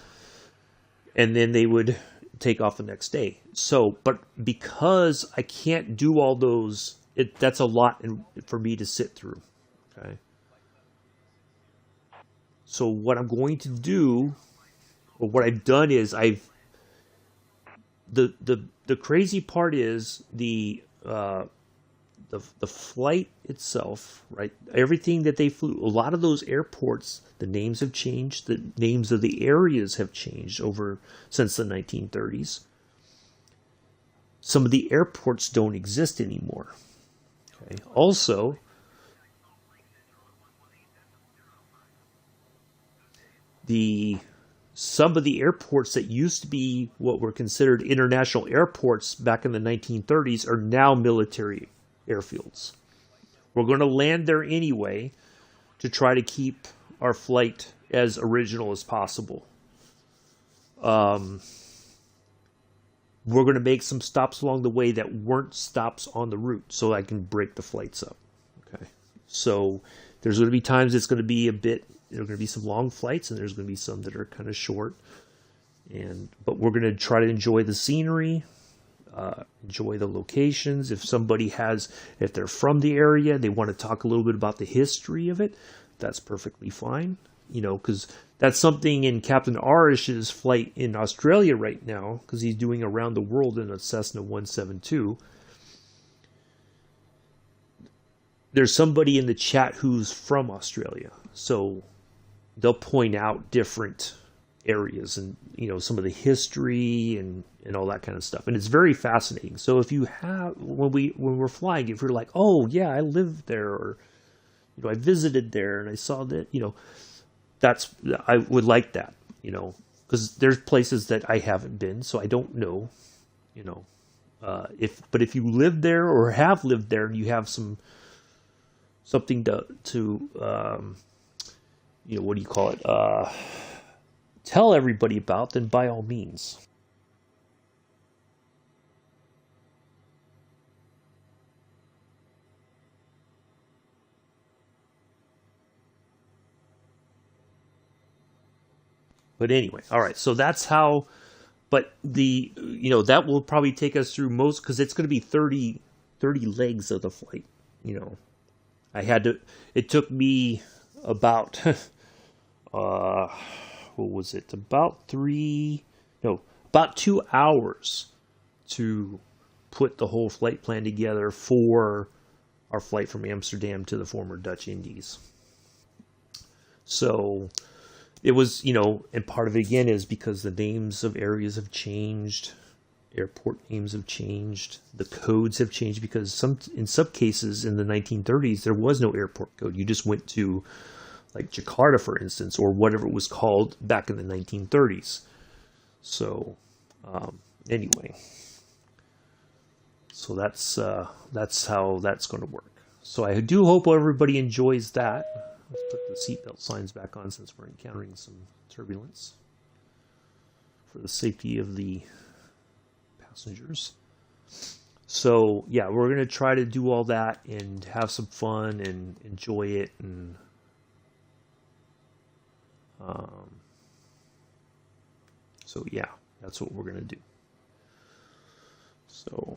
and then they would take off the next day. So, but because I can't do all those, that's a lot for me to sit through. Okay. So what I'm going to do, or what I've done is the crazy part is the flight itself, right? Everything that they flew, a lot of those airports, the names have changed, the names of the areas have changed since the 1930s. Some of the airports don't exist anymore. Okay. Also, some of the airports that used to be what were considered international airports back in the 1930s are now military airfields. We're going to land there anyway to try to keep our flight as original as possible. we're going to make some stops along the way that weren't stops on the route so I can break the flights up. Okay. So there's going to be times it's going to be there are going to be some long flights, and there's going to be some that are kind of short. But we're going to try to enjoy the scenery, enjoy the locations. If they're from the area, they want to talk a little bit about the history of it, that's perfectly fine. Because that's something in Captain Arish's flight in Australia right now, because he's doing around the world in a Cessna 172. There's somebody in the chat who's from Australia, so they'll point out different areas and some of the history and all that kind of stuff, and it's very fascinating. So if you have when we're flying, if you're like, oh yeah, I lived there, or I visited there and I saw that, I would like that, because there's places that I haven't been, so I don't know, if you live there or have lived there and you have something to what do you call it, tell everybody about, then by all means. But anyway, all right, so that's how, but that will probably take us through most, because it's going to be 30 legs of the flight. It took me about, what was it? About 2 hours to put the whole flight plan together for our flight from Amsterdam to the former Dutch Indies. So it was, and part of it again is because the names of areas have changed, airport names have changed, the codes have changed, because in some cases in the 1930s there was no airport code. You just went to like Jakarta, for instance, or whatever it was called back in the 1930s. So anyway, so that's how that's going to work. So I do hope everybody enjoys that. Let's put the seatbelt signs back on since we're encountering some turbulence, for the safety of the passengers. So yeah, we're going to try to do all that and have some fun and enjoy it, and so yeah, that's what we're going to do. So,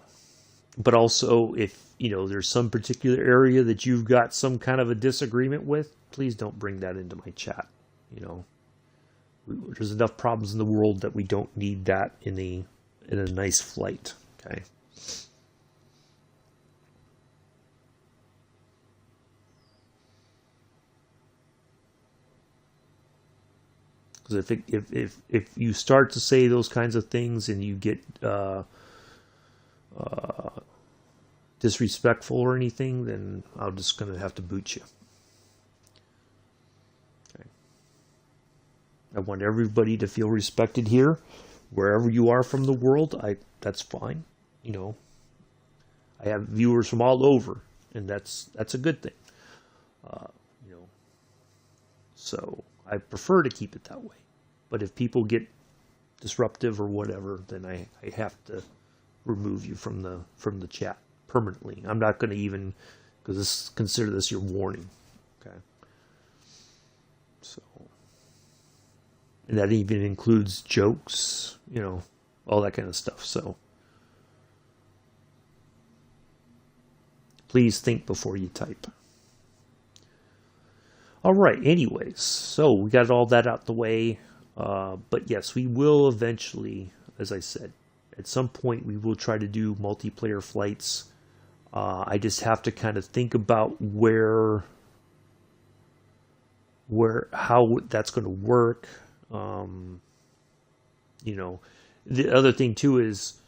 but also, if there's some particular area that you've got some kind of a disagreement with, please don't bring that into my chat. There's enough problems in the world that we don't need that in a nice flight. Okay. Because if you start to say those kinds of things and you get disrespectful or anything, then I'm just going to have to boot you. Okay. I want everybody to feel respected here, wherever you are from the world. That's fine. I have viewers from all over, and that's a good thing. So I prefer to keep it that way. But if people get disruptive or whatever, then I have to remove you from the chat permanently. I'm not going to even, because consider this your warning. Okay. So, and that even includes jokes, all that kind of stuff. So please think before you type. All right. Anyways, so we got all that out the way. But yes, we will eventually, as I said, at some point we will try to do multiplayer flights. I just have to kind of think about how that's going to work. The other thing too is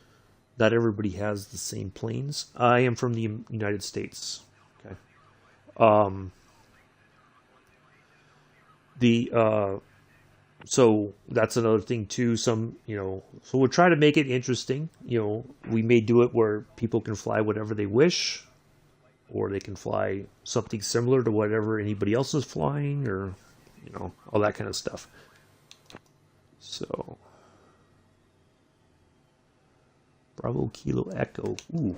not everybody has the same planes. I am from the United States. Okay. So that's another thing too. So we'll try to make it interesting. We may do it where people can fly whatever they wish, or they can fly something similar to whatever anybody else is flying, or, all that kind of stuff. So, Bravo Kilo Echo. Ooh,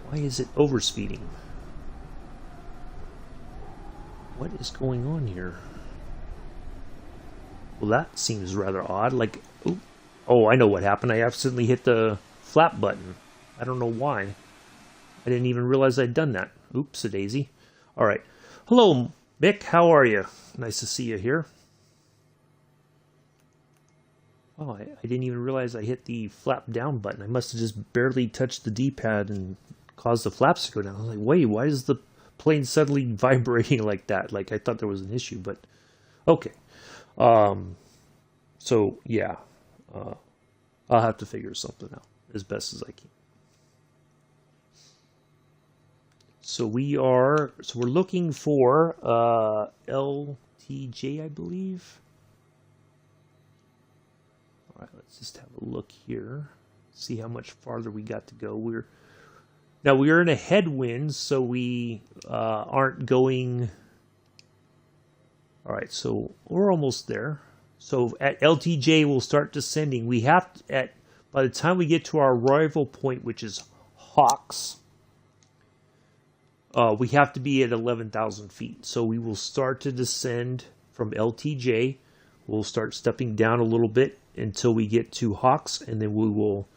why is it overspeeding? What is going on here? Well, that seems rather odd. Like, ooh, oh, I know what happened. I accidentally hit the flap button. I don't know why. I didn't even realize I'd done that. Oops-a-daisy. All right. Hello, Mick. How are you? Nice to see you here. Oh, I didn't even realize I hit the flap down button. I must have just barely touched the D-pad and caused the flaps to go down. I was like, wait, why is the plane suddenly vibrating like that? Like, I thought there was an issue, but okay. So yeah, I'll have to figure something out as best as I can. So we're looking for LTJ, I believe. All right, let's just have a look here. See how much farther we got to go. We're in a headwind, so we aren't going. All right, so we're almost there. So at LTJ, we'll start descending. We have to, by the time we get to our arrival point, which is Hawks, we have to be at 11,000 feet. So we will start to descend from LTJ. We'll start stepping down a little bit until we get to Hawks, and then we will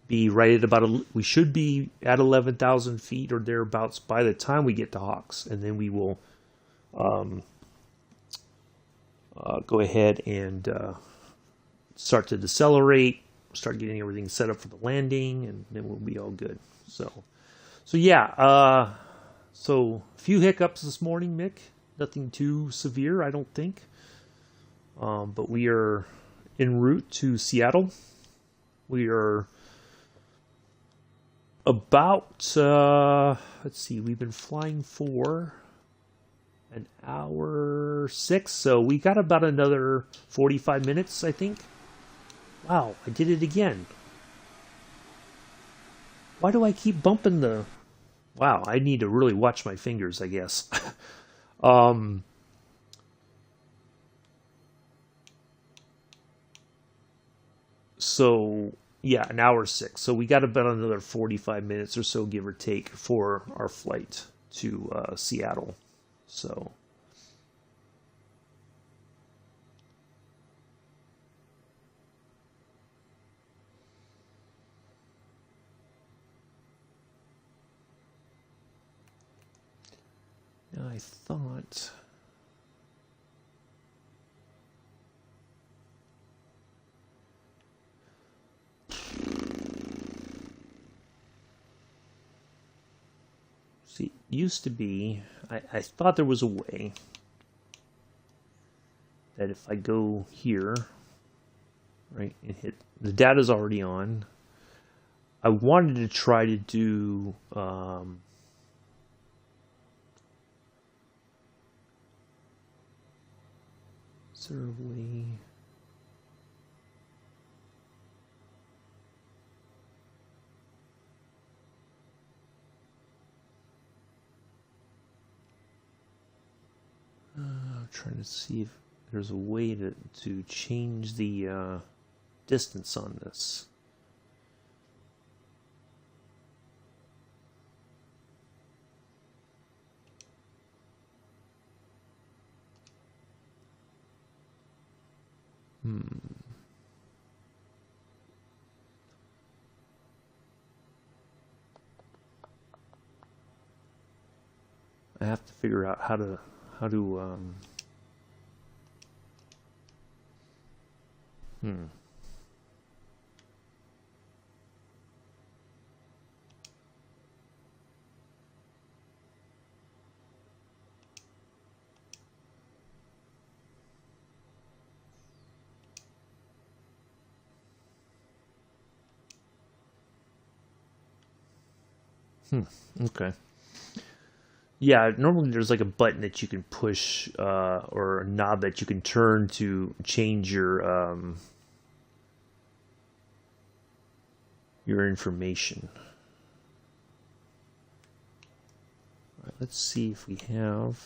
be right at about, we should be at 11,000 feet or thereabouts by the time we get to Hawks. And then we will go ahead and start to decelerate, start getting everything set up for the landing, and then we'll be all good. So yeah, so a few hiccups this morning, Mick. Nothing too severe, I don't think. But we are en route to Seattle. We are about, let's see, we've been flying for an hour 6, so we got about another 45 minutes, I think. Wow, I did it again. Why do I keep bumping the... Wow, I need to really watch my fingers, I guess. So, yeah, an hour 6. So we got about another 45 minutes or so, give or take, for our flight to Seattle. So... I thought... See, it used to be... I thought there was a way that if I go here, right, and hit... The data's already on. I wanted to try to do... Is there a way? I'm trying to see if there's a way to change the distance on this. I have to figure out how to Okay. Yeah, normally there's like a button that you can push or a knob that you can turn to change your information. All right, let's see if we have...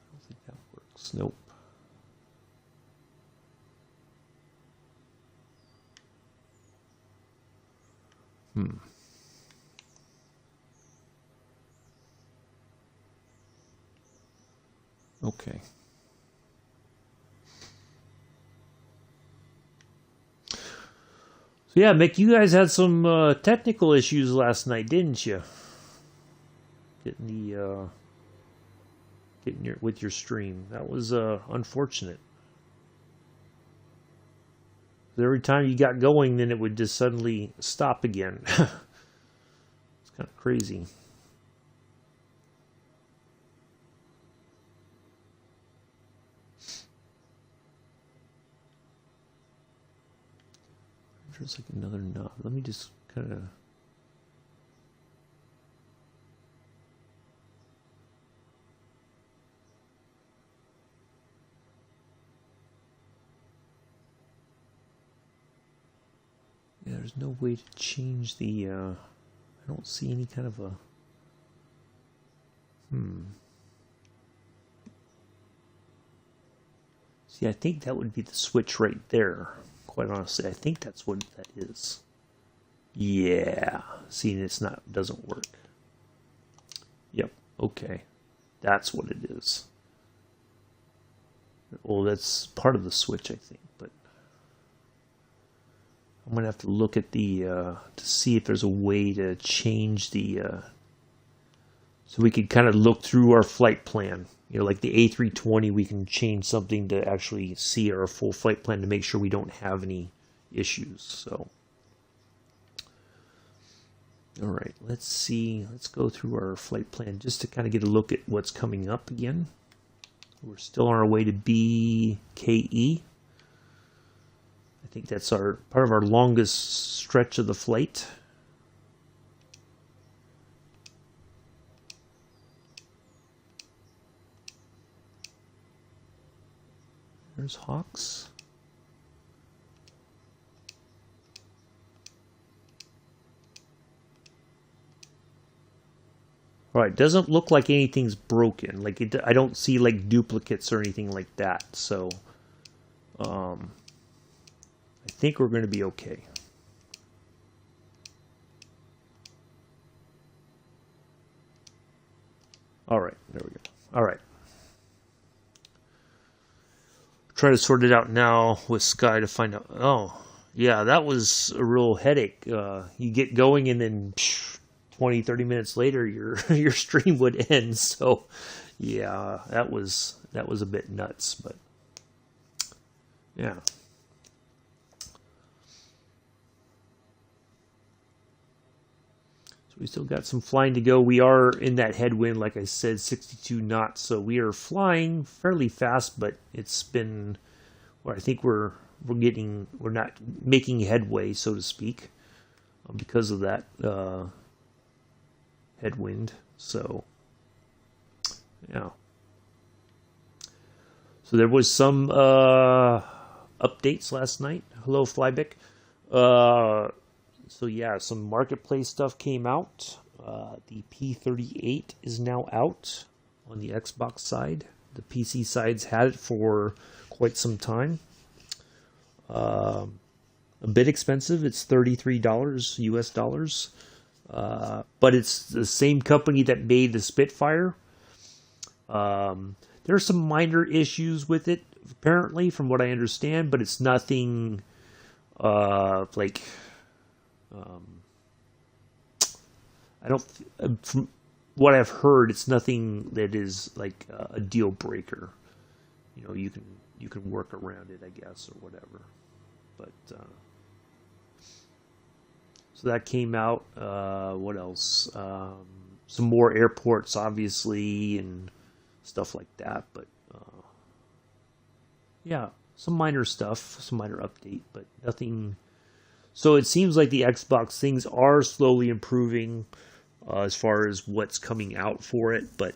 I don't think that works. Nope. Okay. So yeah, Mick, you guys had some technical issues last night, didn't you? Getting your with your stream. That was unfortunate. Every time you got going, then it would just suddenly stop again. It's kind of crazy. There's like another knob. Let me just kind of. Yeah, there's no way to change the. I don't see any kind of a. See, I think that would be the switch right there. Quite honestly, I think that's what that is. Yeah, see, it's not, doesn't work. Yep, okay, that's what it is. Well, that's part of the switch, I think, but I'm gonna have to look at the to see if there's a way to change the so we could kind of look through our flight plan. You know, like the A320, we can change something to actually see our full flight plan to make sure we don't have any issues. So, all right, let's see. Let's go through our flight plan just to kind of get a look at what's coming up again. We're still on our way to BKE. I think that's our part of our longest stretch of the flight. There's Hawks. All right, doesn't look like anything's broken. Like I don't see like duplicates or anything like that. So, I think we're going to be okay. All right, there we go. All right. Try to sort it out now with Sky to find out. Oh, yeah, that was a real headache. You get going and then 20, 30 minutes later, your stream would end. So, yeah, that was a bit nuts, but yeah. So we still got some flying to go. We are in that headwind, like I said, 62 knots. So we are flying fairly fast, but it's been, well, I think we're not making headway, so to speak, because of that headwind. So yeah. So there was some updates last night. Hello, Flybic. So yeah, some marketplace stuff came out. The P38 is now out on the Xbox side. The PC side's had it for quite some time. A bit expensive. It's $33 US dollars. But it's the same company that made the Spitfire. There are some minor issues with it, apparently, from what I understand, but it's nothing like. I don't. From what I've heard, it's nothing that is like a deal breaker. You know, you can work around it, I guess, or whatever. But so that came out. What else? Some more airports, obviously, and stuff like that. But yeah, some minor stuff, some minor update, but nothing. So it seems like the Xbox things are slowly improving as far as what's coming out for it. But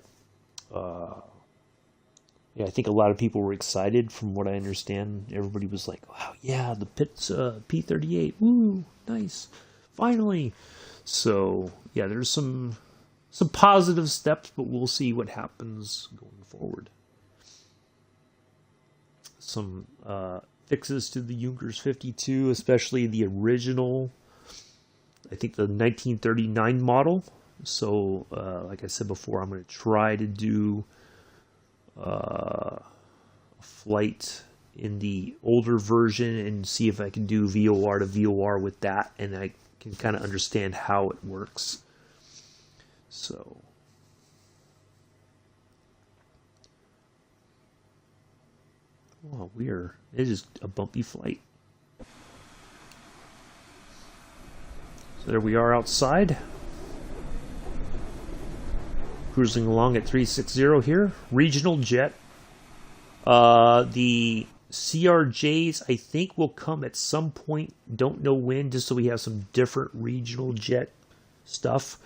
yeah, I think a lot of people were excited from what I understand. Everybody was like, wow, yeah, the Pitts P38, woo, nice, finally. So yeah, there's some positive steps, but we'll see what happens going forward. Some fixes to the Junkers 52, especially the original, I think the 1939 model. So, like I said before, I'm going to try to do flight in the older version and see if I can do VOR to VOR with that, and I can kind of understand how it works. So wow, it is a bumpy flight. So there we are outside, cruising along at 360 here. Regional jet. The CRJs, I think, will come at some point. Don't know when, just so we have some different regional jet stuff.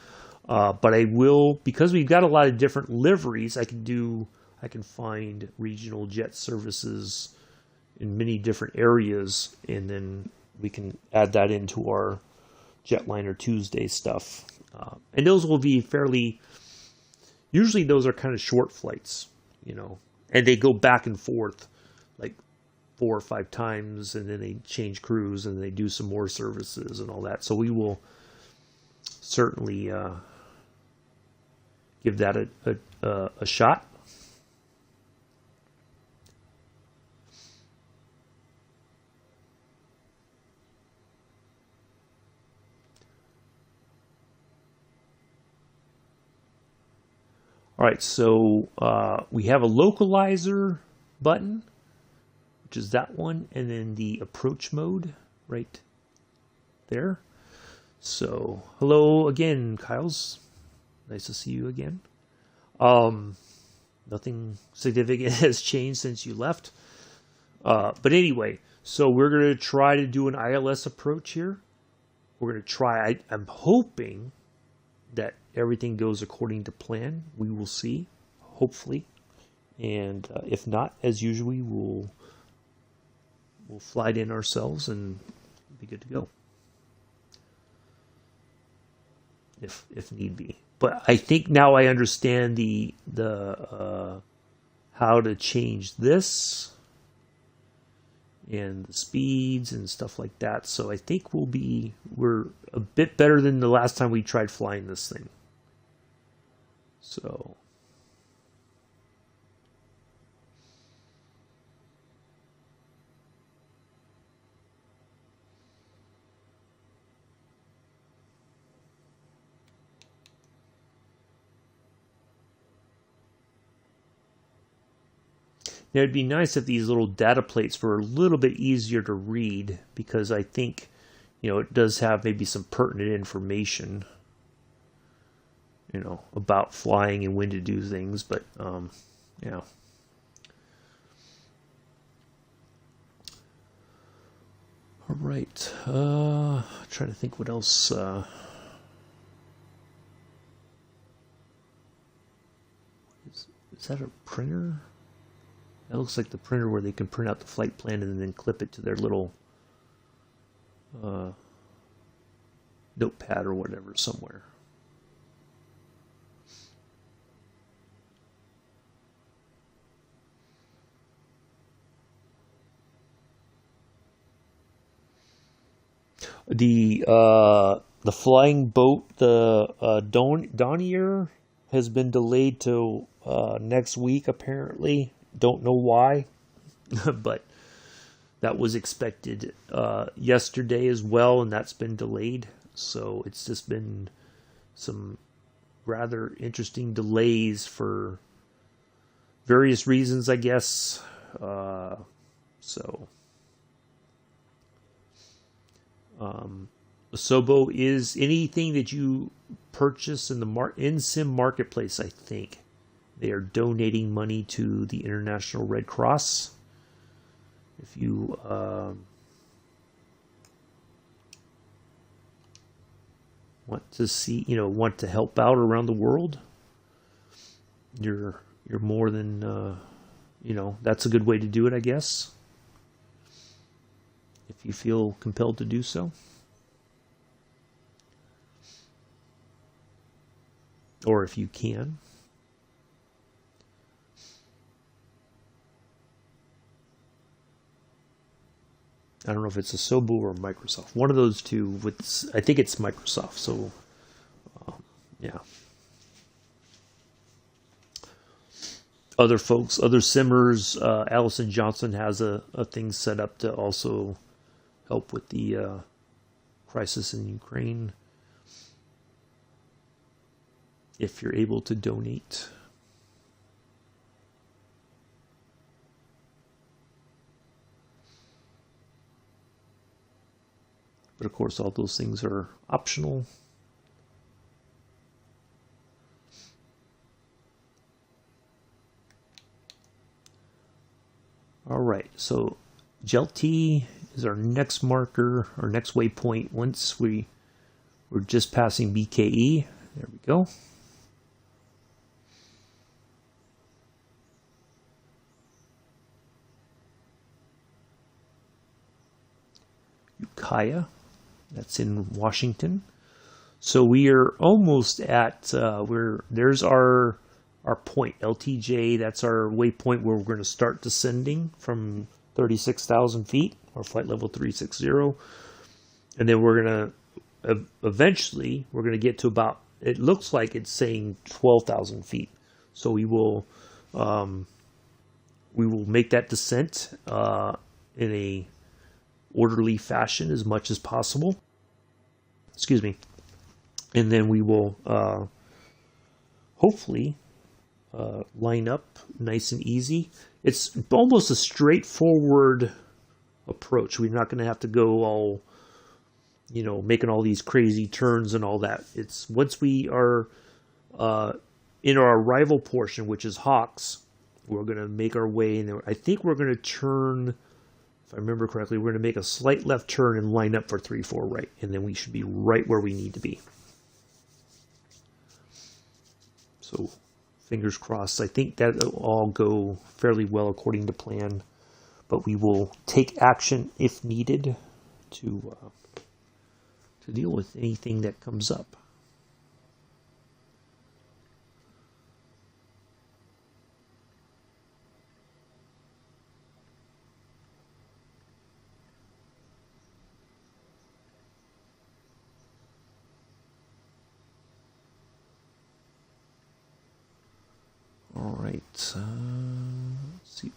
But I will, because we've got a lot of different liveries, I can find regional jet services in many different areas, and then we can add that into our Jetliner Tuesday stuff. And those will be usually those are kind of short flights, and they go back and forth like 4 or 5 times, and then they change crews and they do some more services and all that. So we will certainly give that a shot. All right, so we have a localizer button, which is that one, and then the approach mode right there. So hello again, Kyles. Nice to see you again. Nothing significant has changed since you left. But anyway, so we're going to try to do an ILS approach here. We're going to try. I'm hoping that everything goes according to plan. We will see, hopefully. And if not, as usual, we'll fly it in ourselves and be good to go, if need be. But I think now I understand the how to change this and the speeds and stuff like that. So I think we're a bit better than the last time we tried flying this thing. So now, it'd be nice if these little data plates were a little bit easier to read, because I think, it does have maybe some pertinent information, about flying and when to do things. But, yeah. All right. Trying to think what else. Is that a printer? That looks like the printer where they can print out the flight plan and then clip it to their little notepad or whatever somewhere. The flying boat, the Donier, has been delayed till next week apparently. Don't know why, but that was expected yesterday as well, and that's been delayed. So it's just been some rather interesting delays for various reasons, I guess. Asobo is anything that you purchase in the in-sim marketplace, I think. They are donating money to the International Red Cross. If you want to want to help out around the world, you're more than that's a good way to do it, I guess. If you feel compelled to do so. Or if you can. I don't know if it's Asobo or Microsoft. One of those two. I think it's Microsoft. So, yeah. other folks, other simmers. Allison Johnson has a thing set up to also help with the crisis in Ukraine. If you're able to donate. But of course, all those things are optional. All right, so Gelti is our next marker, our next waypoint. Once we're just passing BKE, there we go. Ukiah, that's in Washington. So we are almost at there's our point, LTJ. That's our waypoint where we're going to start descending from 36,000 feet, or flight level 360, and then we're going to eventually get to about, it looks like it's saying 12,000 feet. So we will make that descent in a orderly fashion as much as possible. Excuse me. And then we will hopefully line up nice and easy. It's almost a straightforward approach. We're not going to have to go all, making all these crazy turns and all that. It's once we are in our arrival portion, which is Hawks, we're going to make our way, and I think we're going to turn, if I remember correctly, we're going to make a slight left turn and line up for 3-4 right, and then we should be right where we need to be. So fingers crossed. I think that will all go fairly well according to plan, but we will take action if needed to deal with anything that comes up. All right, let's see.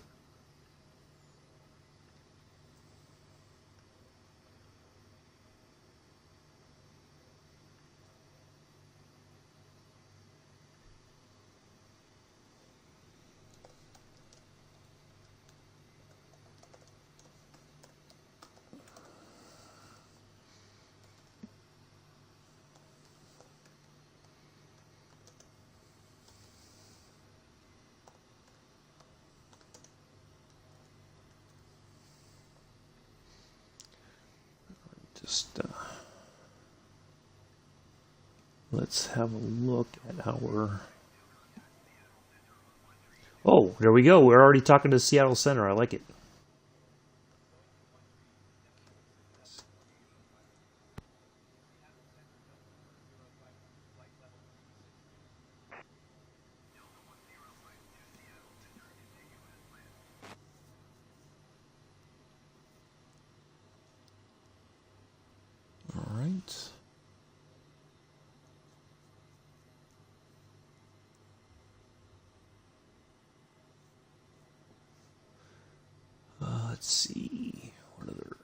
Just let's have a look at our. Oh, there we go. We're already talking to Seattle Center. I like it. All right. Let's see. What other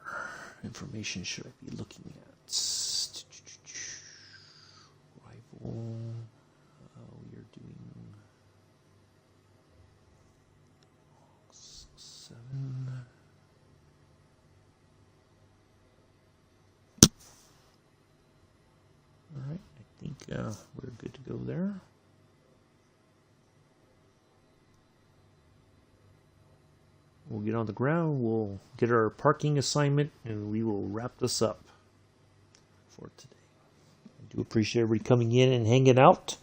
information should I be looking at? Rival. We are doing 7. All right. I think we're good to go there. We'll get on the ground, we'll get our parking assignment, and we will wrap this up for today. I do appreciate everybody coming in and hanging out.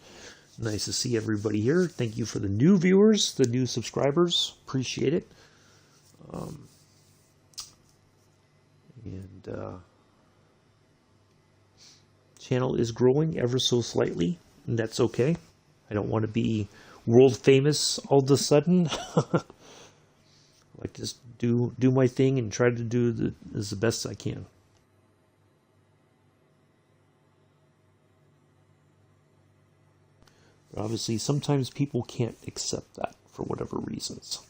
Nice to see everybody here. Thank you for the new viewers, the new subscribers. Appreciate it. Channel is growing ever so slightly, and that's okay. I don't want to be world famous all of a sudden. Like, just do my thing and try to do the best I can. Obviously, sometimes people can't accept that for whatever reasons.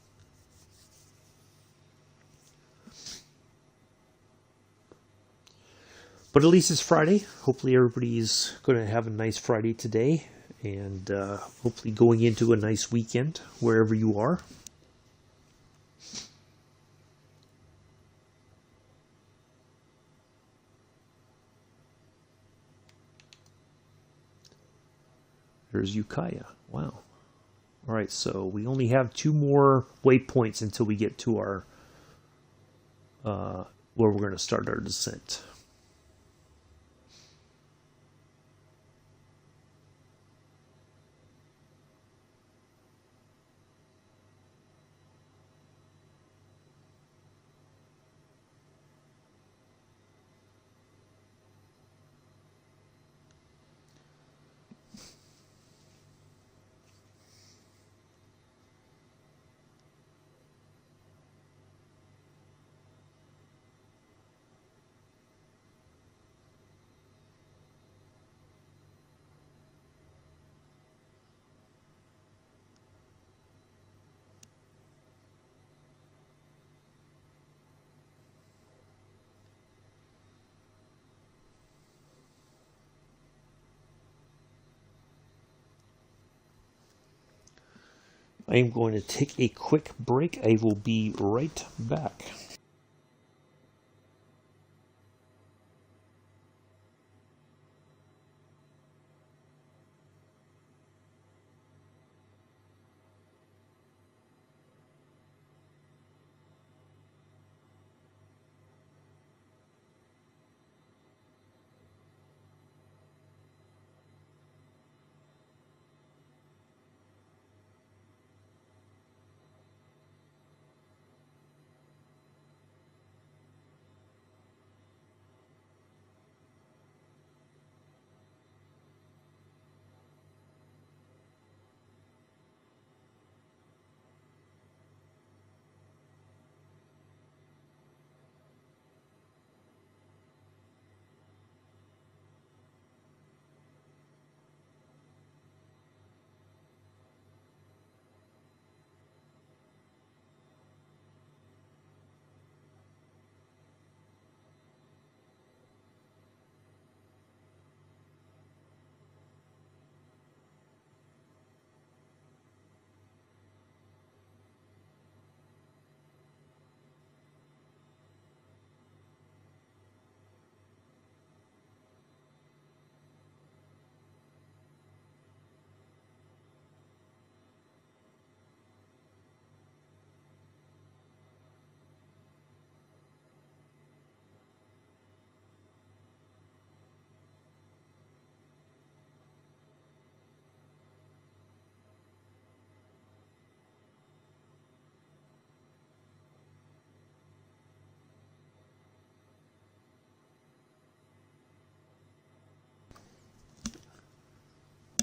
But at least it's Friday. Hopefully everybody's going to have a nice Friday today. And hopefully going into a nice weekend wherever you are. There's Ukiah. Wow. All right, so we only have 2 more waypoints until we get to our where we're going to start our descent. I am going to take a quick break. I will be right back.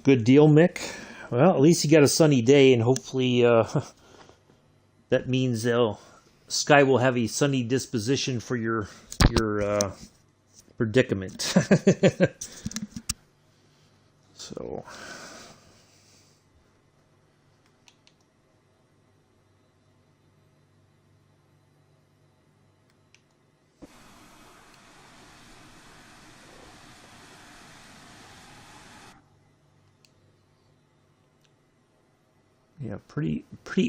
Good deal, Mick. Well, at least you got a sunny day, and hopefully that means Sky will have a sunny disposition for your predicament. So, yeah, pretty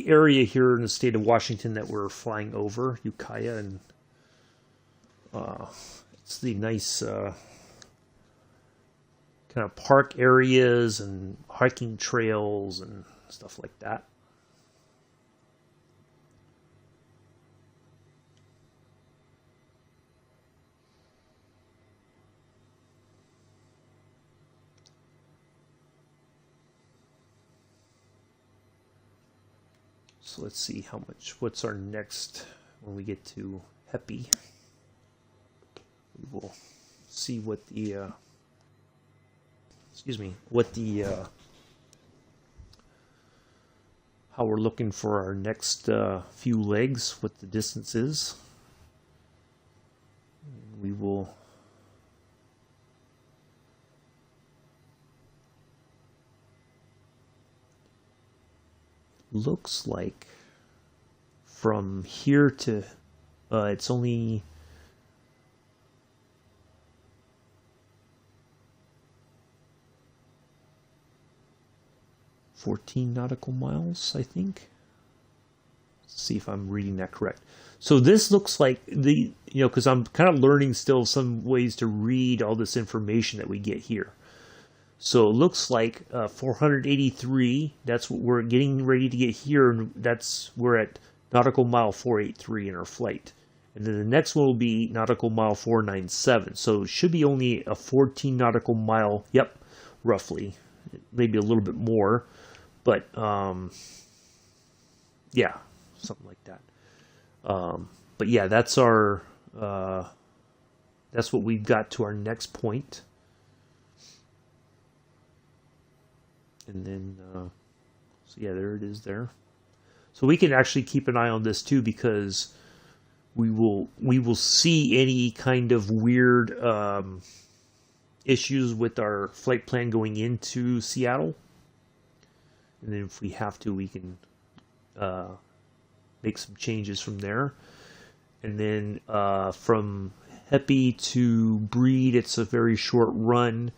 area here in the state of Washington that we're flying over, Ukiah, and it's the nice kind of park areas and hiking trails and stuff like that. So let's see what's our next when we get to Hepi. We will see what the how we're looking for our next few legs, what the distance is. We will looks like from here to it's only 14 nautical miles, I think. Let's see if I'm reading that correct. So this looks like because I'm kind of learning still some ways to read all this information that we get here. So it looks like 483, that's what we're getting ready to get here, and we're at nautical mile 483 in our flight. And then the next one will be nautical mile 497. So it should be only a 14 nautical mile, yep, roughly, maybe a little bit more, but yeah, something like that. But yeah, that's what we've got to our next point. And then, so yeah, there it is there. So we can actually keep an eye on this too, because we will see any kind of weird issues with our flight plan going into Seattle. And then if we have to, we can make some changes from there. And then from Hepi to Breed, it's a very short run.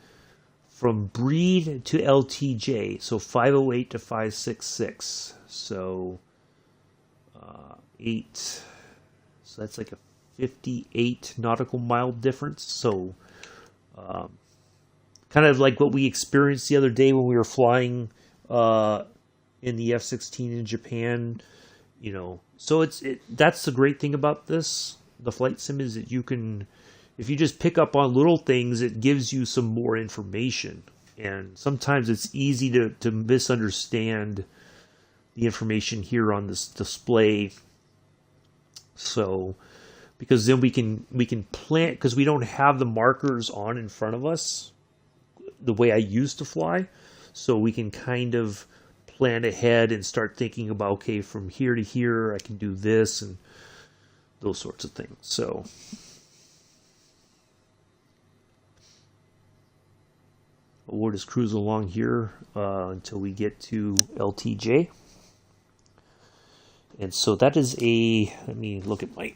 From Breed to LTJ, so 508 to 566, so 8, so that's like a 58 nautical mile difference. So kind of like what we experienced the other day when we were flying in the F-16 in Japan, So that's the great thing about this, the flight sim, is that you can, if you just pick up on little things, it gives you some more information. And sometimes it's easy to misunderstand the information here on this display. So, because then we can plan, because we don't have the markers on in front of us the way I used to fly. So we can kind of plan ahead and start thinking about, okay, from here to here, I can do this and those sorts of things. So we'll just cruise along here until we get to LTJ. And so that is let me look at my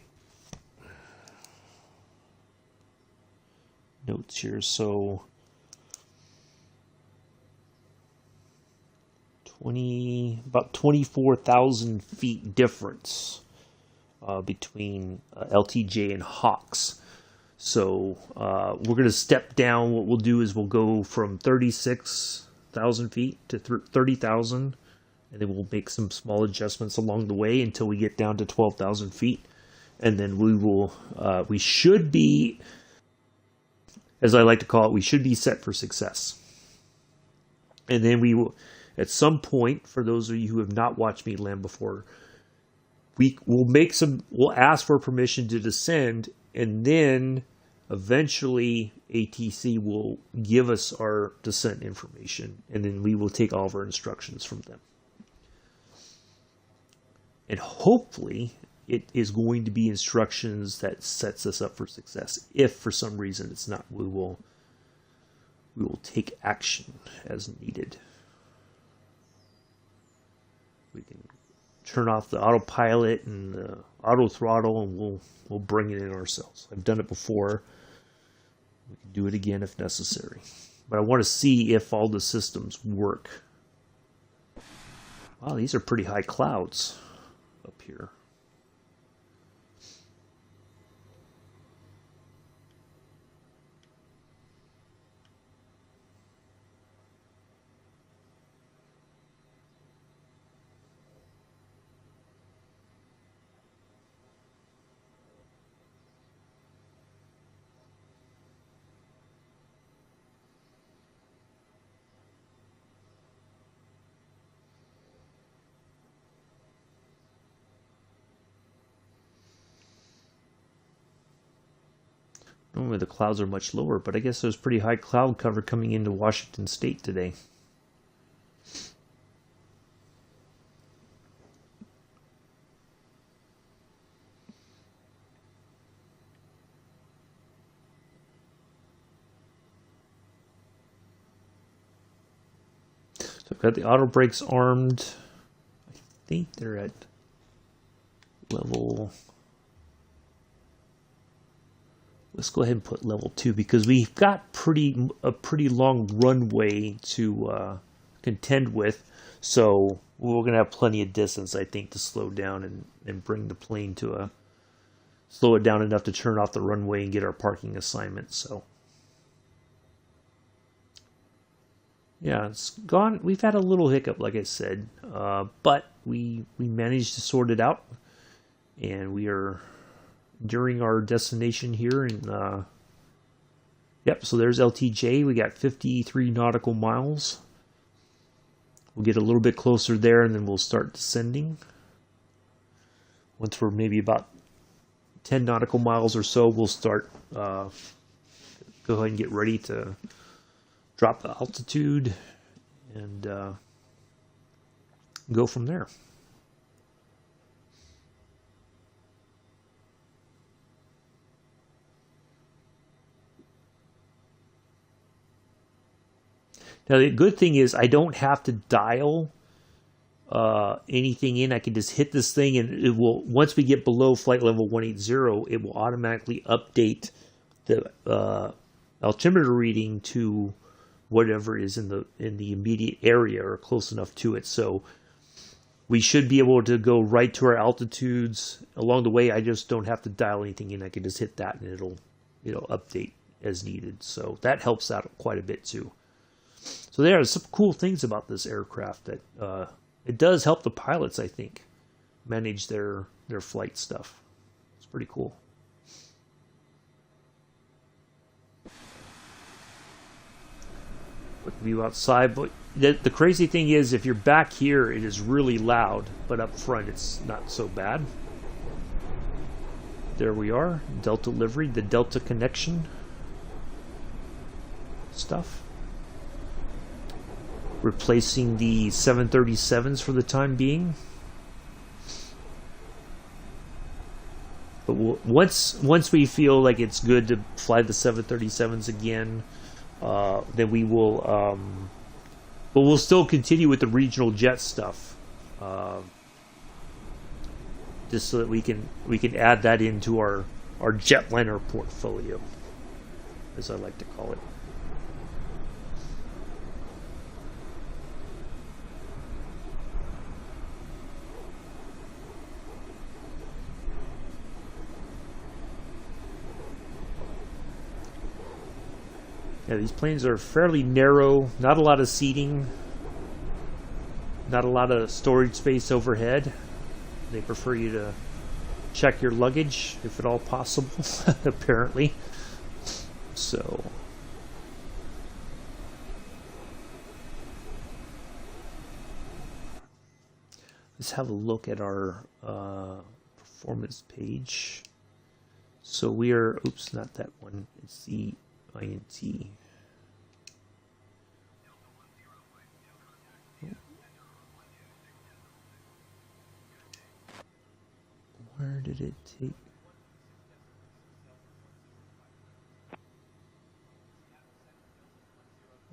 notes here. So about 24,000 feet difference between LTJ and Hawks. So we're going to step down. What we'll do is we'll go from 36,000 feet to 30,000, and then we'll make some small adjustments along the way until we get down to 12,000 feet. And then we should be, as I like to call it, we should be set for success. And then we will, at some point, for those of you who have not watched me land before, we'll ask for permission to descend, and then eventually ATC will give us our descent information, and then we will take all of our instructions from them. And hopefully it is going to be instructions that sets us up for success. If for some reason it's not, we will take action as needed. We can turn off the autopilot and the auto throttle, and we'll bring it in ourselves. I've done it before. We can do it again if necessary. But I want to see if all the systems work. Wow, these are pretty high clouds up here. Normally the clouds are much lower, but I guess there's pretty high cloud cover coming into Washington State today. So I've got the auto brakes armed. I think they're at level... Let's go ahead and put level 2 because we've got a pretty long runway to contend with. So we're going to have plenty of distance, I think, to slow down and bring the plane to slow it down enough to turn off the runway and get our parking assignment. So yeah, it's gone. We've had a little hiccup, like I said, but we managed to sort it out, and we are during our destination here. And yep, so there's LTJ. We got 53 nautical miles. We'll get a little bit closer there, and then we'll start descending. Once we're maybe about 10 nautical miles or so, we'll start go ahead and get ready to drop the altitude and go from there. Now the good thing is I don't have to dial anything in. I can just hit this thing, and it will, once we get below flight level 180, it will automatically update the altimeter reading to whatever is in the immediate area or close enough to it. So we should be able to go right to our altitudes. Along the way, I just don't have to dial anything in. I can just hit that, and it'll update as needed. So that helps out quite a bit too. So there are some cool things about this aircraft that it does help the pilots, I think, manage their flight stuff. It's pretty cool. Quick view outside, but the crazy thing is, if you're back here, it is really loud, but up front, it's not so bad. There we are, Delta livery, the Delta connection stuff. Replacing the 737s for the time being. But once we feel like it's good to fly the 737s again, then we will. But we'll still continue with the regional jet stuff, just so that we can add that into our jetliner portfolio, as I like to call it. Yeah, these planes are fairly narrow, not a lot of seating, not a lot of storage space overhead. They prefer you to check your luggage, if at all possible, apparently. So, let's have a look at our performance page. So we are, oops, not that one, it's the INT. Where did it take?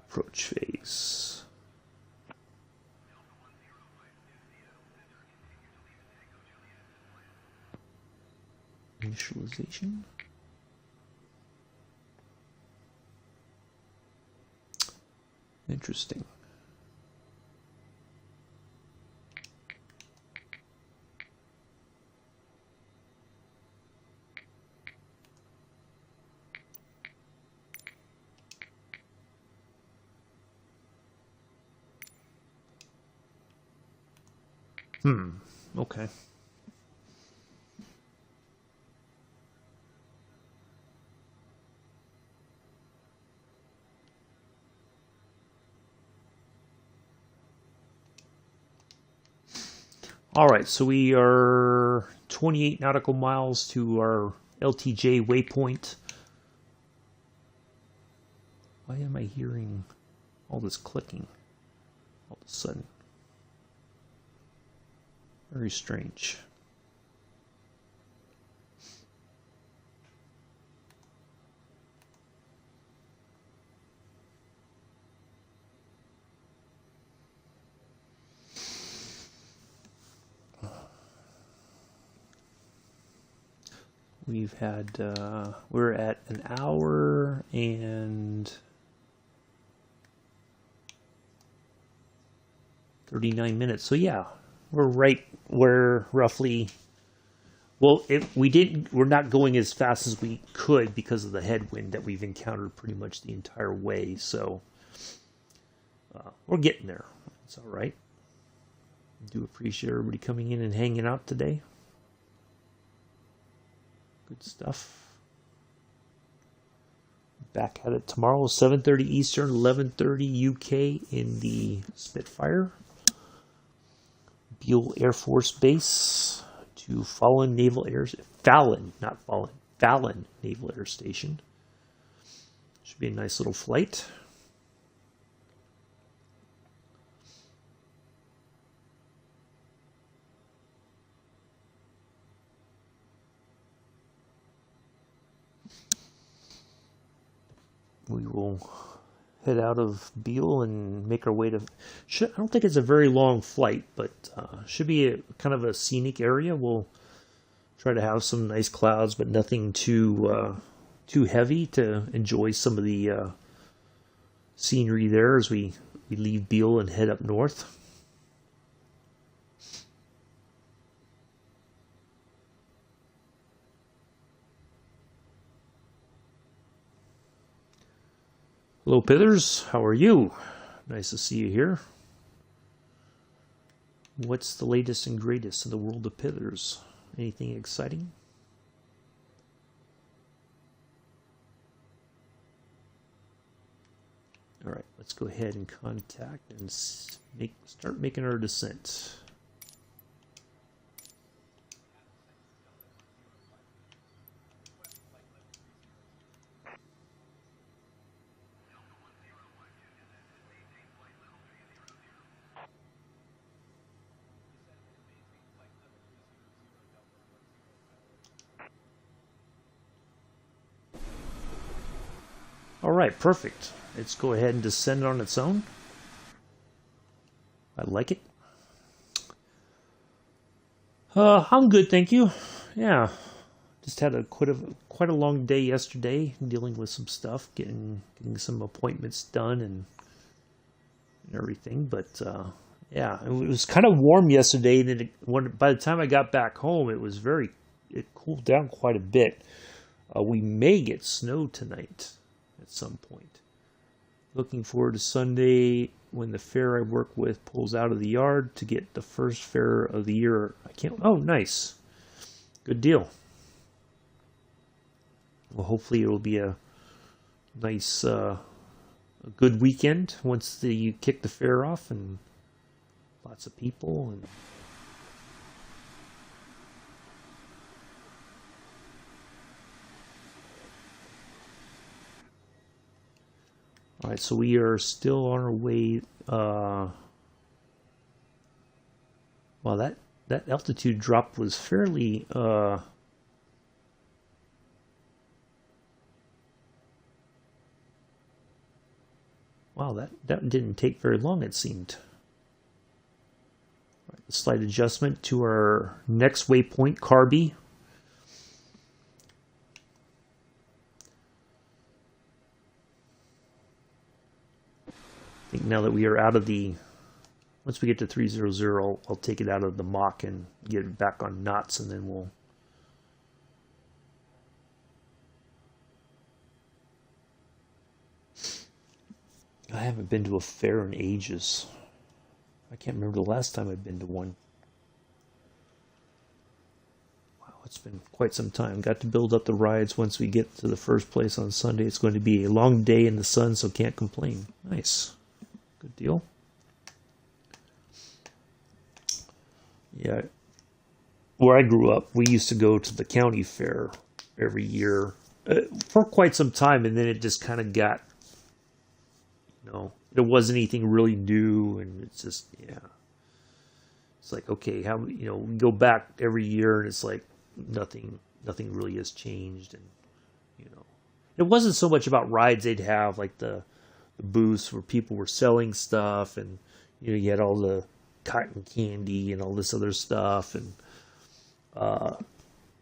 Approach phase. Initialization. Interesting. Okay. All right, so we are 28 nautical miles to our LTJ waypoint. Why am I hearing all this clicking all of a sudden? Very strange. We've had, we're at an hour and 39 minutes. So yeah, we're right where roughly, well, we're not going as fast as we could because of the headwind that we've encountered pretty much the entire way. So we're getting there. It's all right. I do appreciate everybody coming in and hanging out today. Good stuff. Back at it tomorrow, 7:30 Eastern, 11:30 UK in the Spitfire. Beale Air Force Base to Fallon Naval Air Fallon Naval Air Station. Should be a nice little flight. We will head out of Beale and make our way to... I don't think it's a very long flight, but should be a kind of a scenic area. We'll try to have some nice clouds, but nothing too heavy to enjoy some of the scenery there as we leave Beale and head up north. Hello, Pithers. How are you? Nice to see you here. What's the latest and greatest in the world of Pithers? Anything exciting? All right, let's go ahead and contact and start making our descent. All right, perfect. Let's go ahead and descend on its own. I like it. I'm good, thank you. Yeah, just had quite a long day yesterday, dealing with some stuff, getting some appointments done and everything. But yeah, it was kind of warm yesterday. Then by the time I got back home, it cooled down quite a bit. We may get snow tonight at some point. Looking forward to Sunday when the fair I work with pulls out of the yard to get the first fair of the year. Oh, nice. Good deal. Well, hopefully it'll be a nice, a good weekend once you kick the fair off and lots of people and all right, so we are still on our way. Well, that altitude drop was fairly. Wow, that didn't take very long. It seemed. All right, a slight adjustment to our next waypoint, Carby. I think now that we are out of once we get to 300, I'll take it out of the Mach and get it back on knots, and then we'll. I haven't been to a fair in ages. I can't remember the last time I've been to one. Wow, it's been quite some time. Got to build up the rides once we get to the first place on Sunday. It's going to be a long day in the sun, so can't complain. Nice. Good deal. Yeah. Where I grew up, we used to go to the county fair every year for quite some time, and then it just kind of got, there wasn't anything really new, and it's just, yeah. It's like, okay, we go back every year, and it's like nothing really has changed, and it wasn't so much about rides they'd have, like the booths where people were selling stuff, and you had all the cotton candy and all this other stuff, and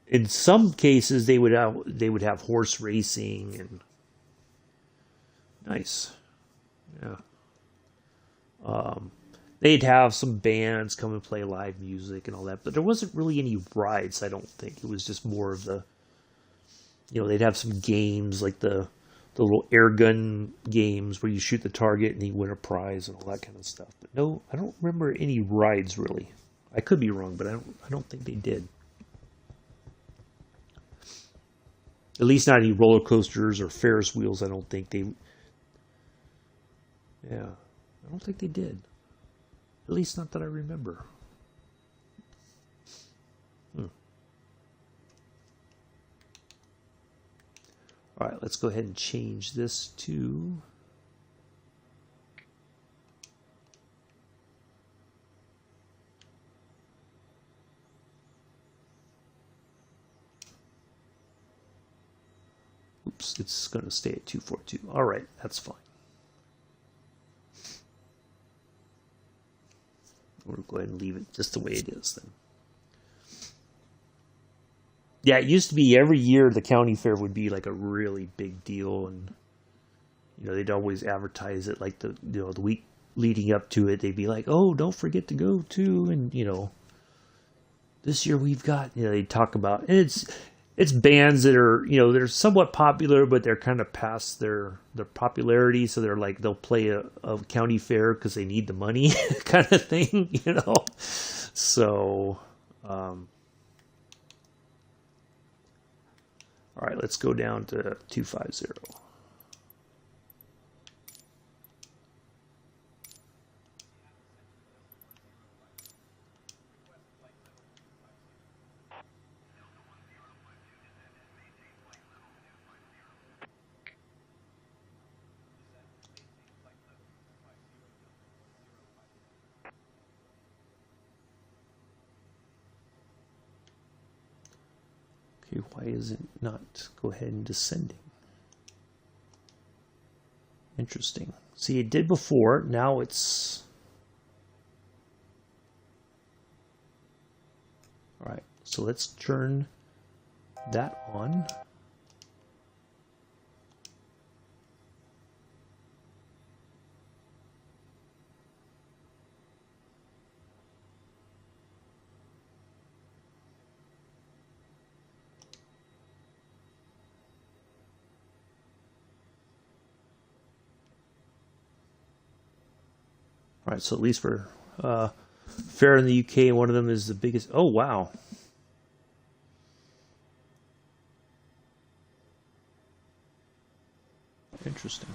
in some cases they would have horse racing and nice. Yeah. They'd have some bands come and play live music and all that, but there wasn't really any rides, I don't think. It was just more of the, they'd have some games like the little air gun games where you shoot the target and you win a prize and all that kind of stuff. But no, I don't remember any rides really. I could be wrong, but I don't think they did. At least not any roller coasters or Ferris wheels. I don't think they. Yeah, I don't think they did. At least not that I remember. All right, let's go ahead and change this to. Oops, it's going to stay at 242. All right, that's fine. We'll go ahead and leave it just the way it is then. Yeah, it used to be every year the county fair would be like a really big deal, and they'd always advertise it like the week leading up to it. They'd be like, "Oh, don't forget to go to," and this year we've got. They'd talk about, and it's bands that are they're somewhat popular, but they're kind of past their popularity. So they're like they'll play a county fair because they need the money, kind of thing, So, all right, let's go down to 250. Okay, why is it not go ahead and descending? Interesting. See, it did before. Now it's... All right, so let's turn that on. All right, so at least for fair in the UK, one of them is the biggest. Oh, wow. Interesting.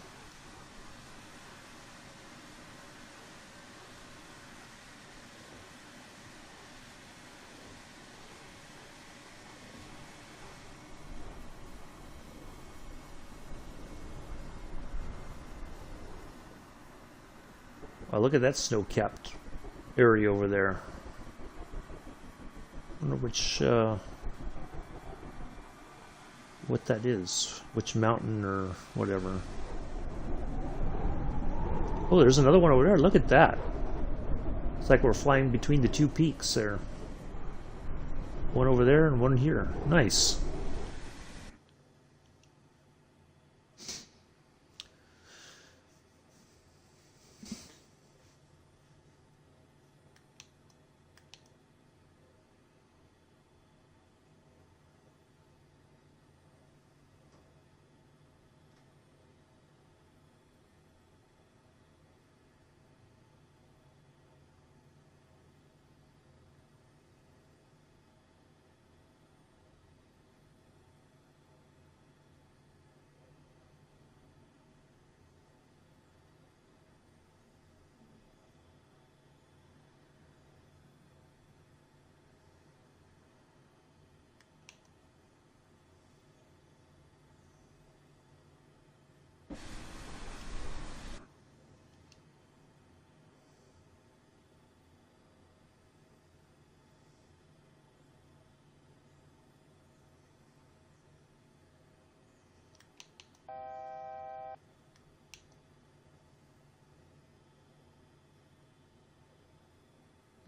Wow, look at that snow-capped area over there. I wonder which, what that is. Which mountain or whatever. Oh, there's another one over there. Look at that. It's like we're flying between the two peaks there. One over there and one here. Nice.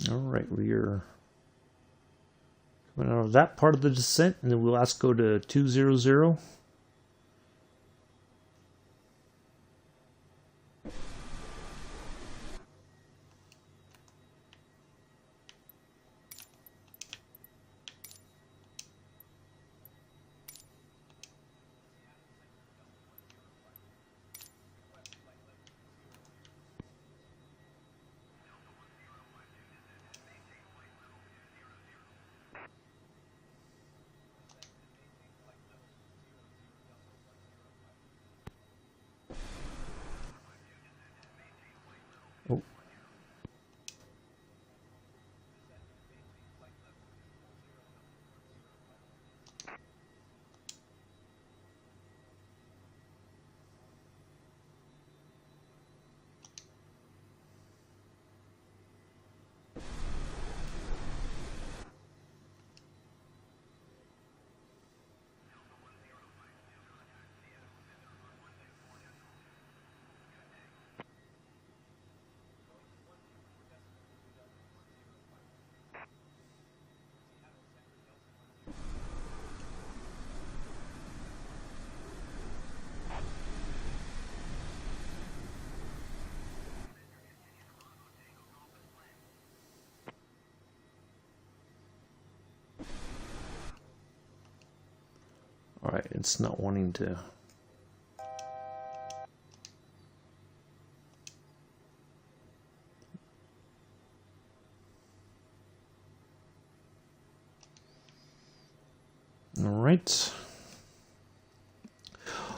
All right, we're Coming out of that part of the descent, and then we'll ask go to 200. Oh. Alright, it's not wanting to. Alright.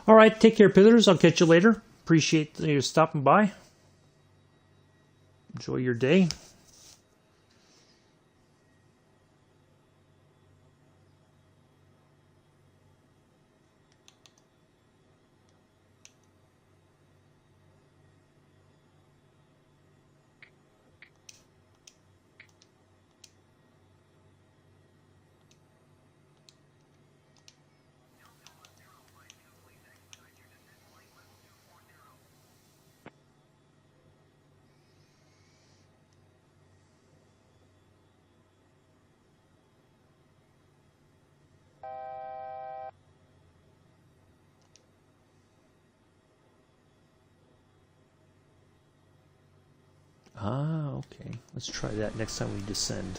Alright, take care, Pithers. I'll catch you later. Appreciate you stopping by. Enjoy your day. Ah, okay. Let's try that next time we descend.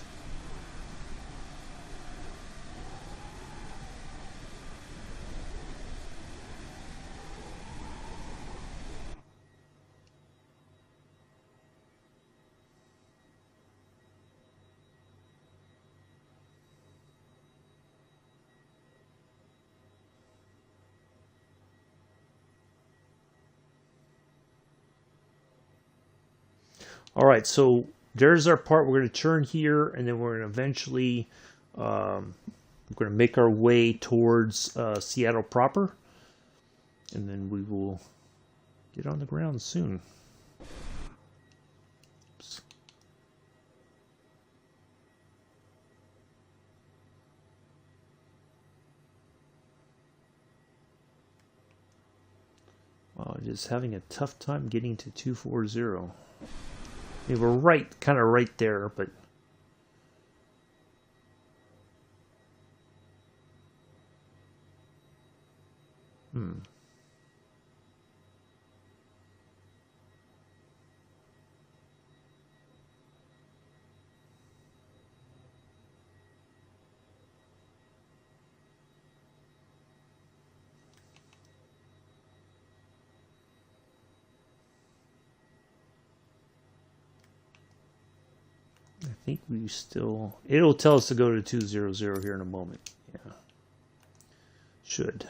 All right, so there's our part. We're going to turn here, and then we're going to eventually we're going to make our way towards Seattle proper, and then we will get on the ground soon. Oops. Wow, just having a tough time getting to 240. I mean, we're right, kind of right there, but I think we still. It'll tell us to go to 200 here in a moment. Yeah, should.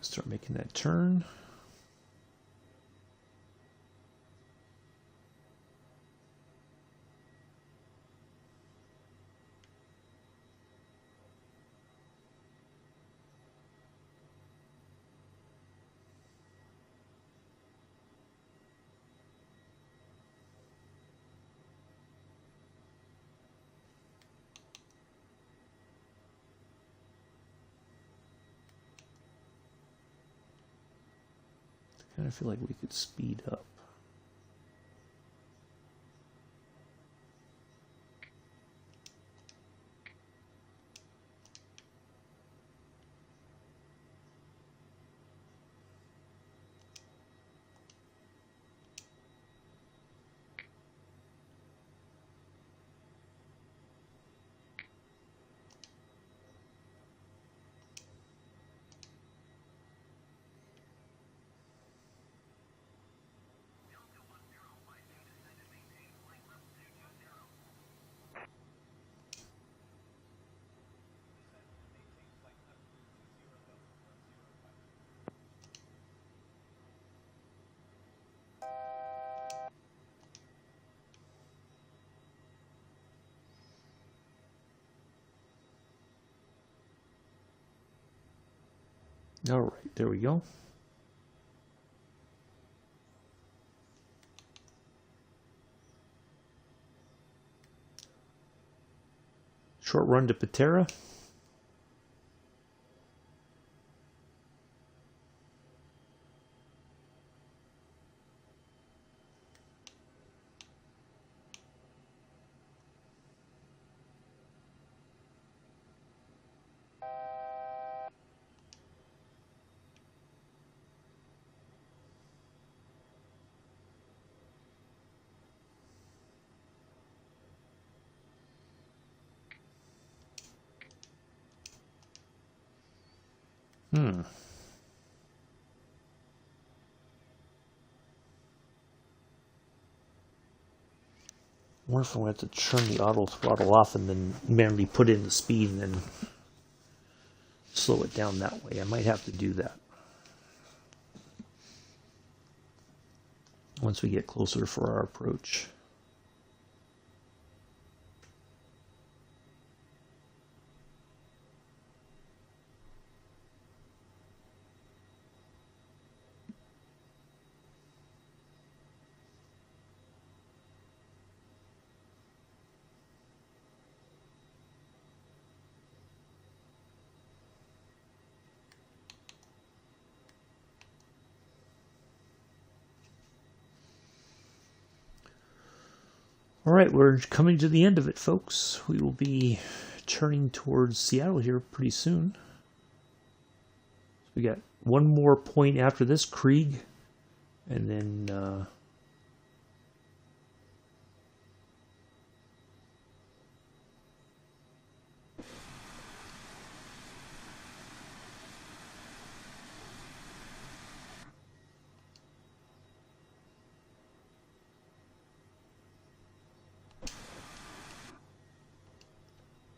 Start making that turn. I kind of feel like we could speed up. All right, there we go. Short run to Patera. I wonder if I'm going to have to turn the auto throttle off and then manually put in the speed and then slow it down that way. I might have to do that once we get closer for our approach. All right, we're coming to the end of it, folks. We will be turning towards Seattle here pretty soon. We got one more point after this, Krieg, and then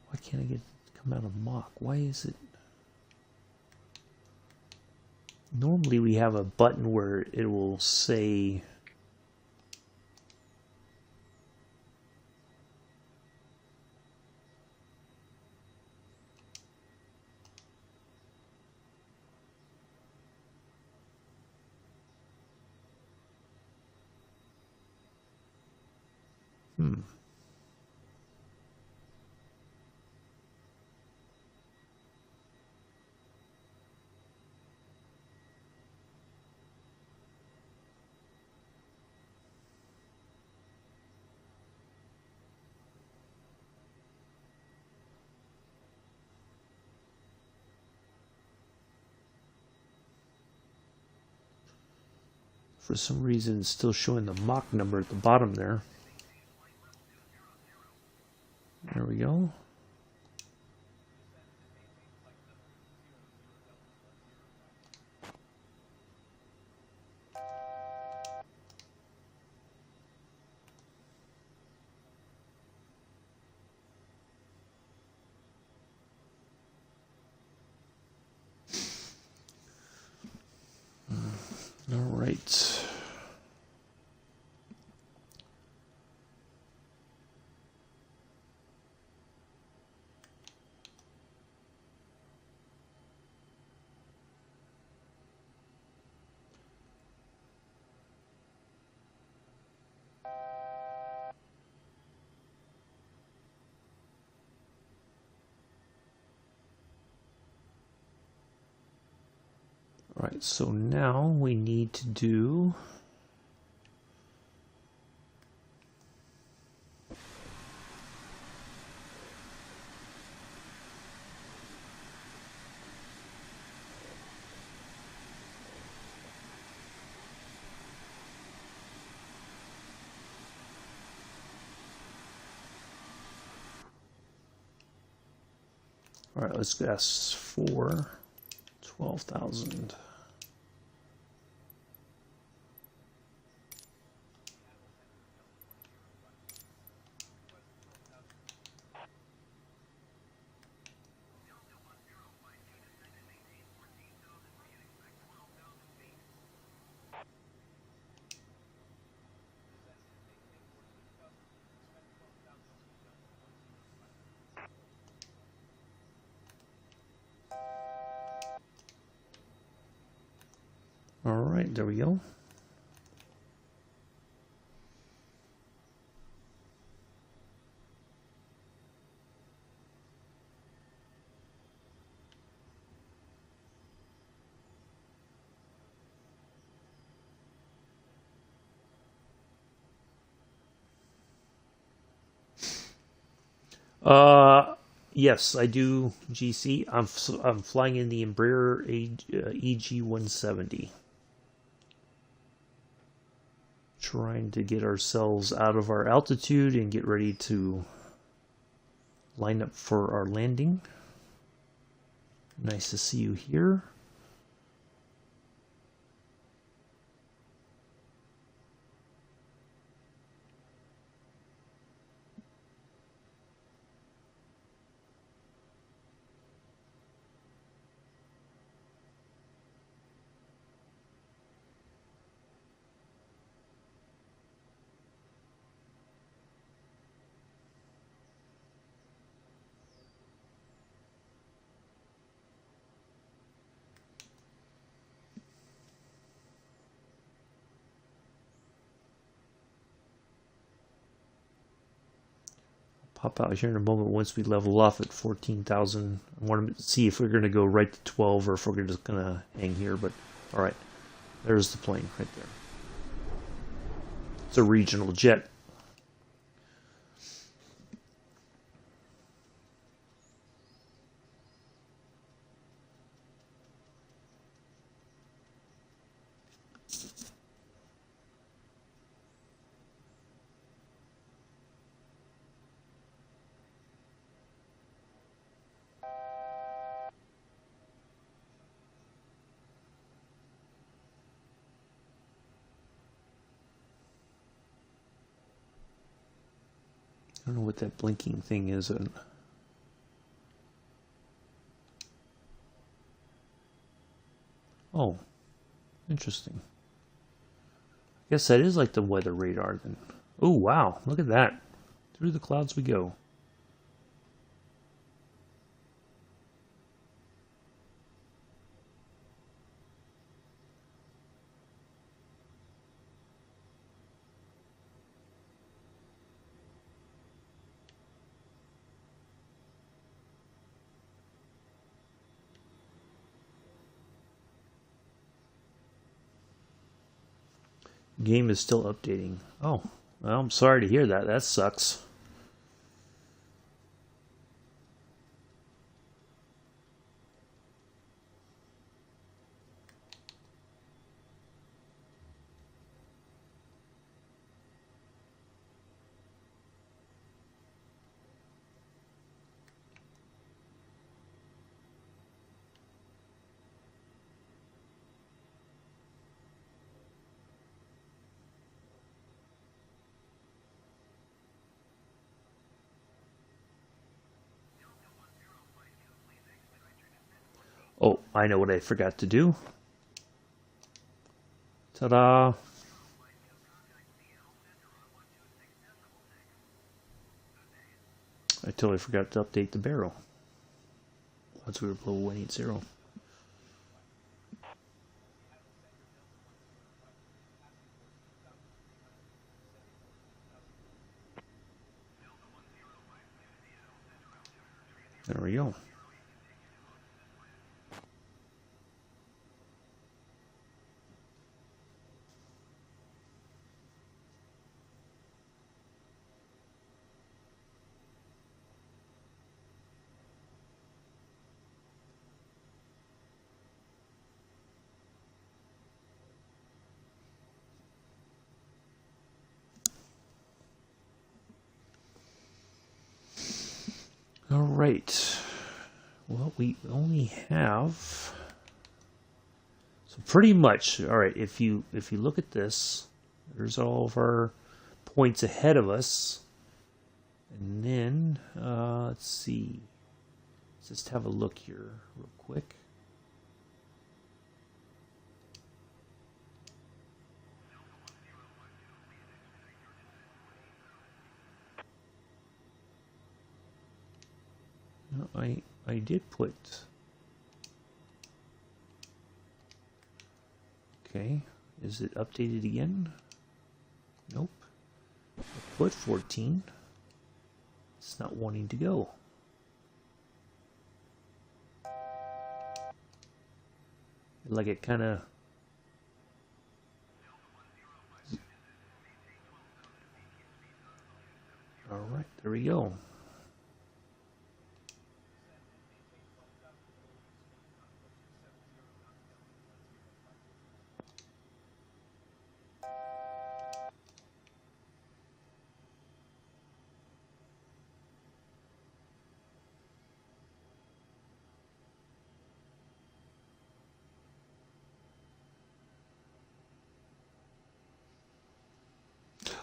why can't I get come out of Mach? Why is it? Normally we have a button where it will say for some reason it's still showing the Mach number at the bottom there. There we go. right. All right, so now we need to do all right, let's ask for 12,000. All right, there we go. Yes, I do GC. I'm flying in the Embraer EJ170. Trying to get ourselves out of our altitude and get ready to line up for our landing. Nice to see you here. Pop out here in a moment once we level off at 14,000. I want to see if we're going to go right to 12 or if we're just going to hang here. But all right, there's the plane right there. It's a regional jet. I don't know what that blinking thing is. Oh, interesting. I guess that is like the weather radar then. Oh, wow. Look at that. Through the clouds we go. Game is still updating. Oh, well, I'm sorry to hear that. That sucks. Oh, I know what I forgot to do. Ta-da! I totally forgot to update the barrel. Once we were below 180. There we go. All right. Well, we only have so pretty much. All right. If you look at this, there's all of our points ahead of us, and then let's see. Let's just have a look here real quick. No, I did put. Okay, is it updated again? Nope. I put 14. It's not wanting to go. Like it kind of. All right, there we go.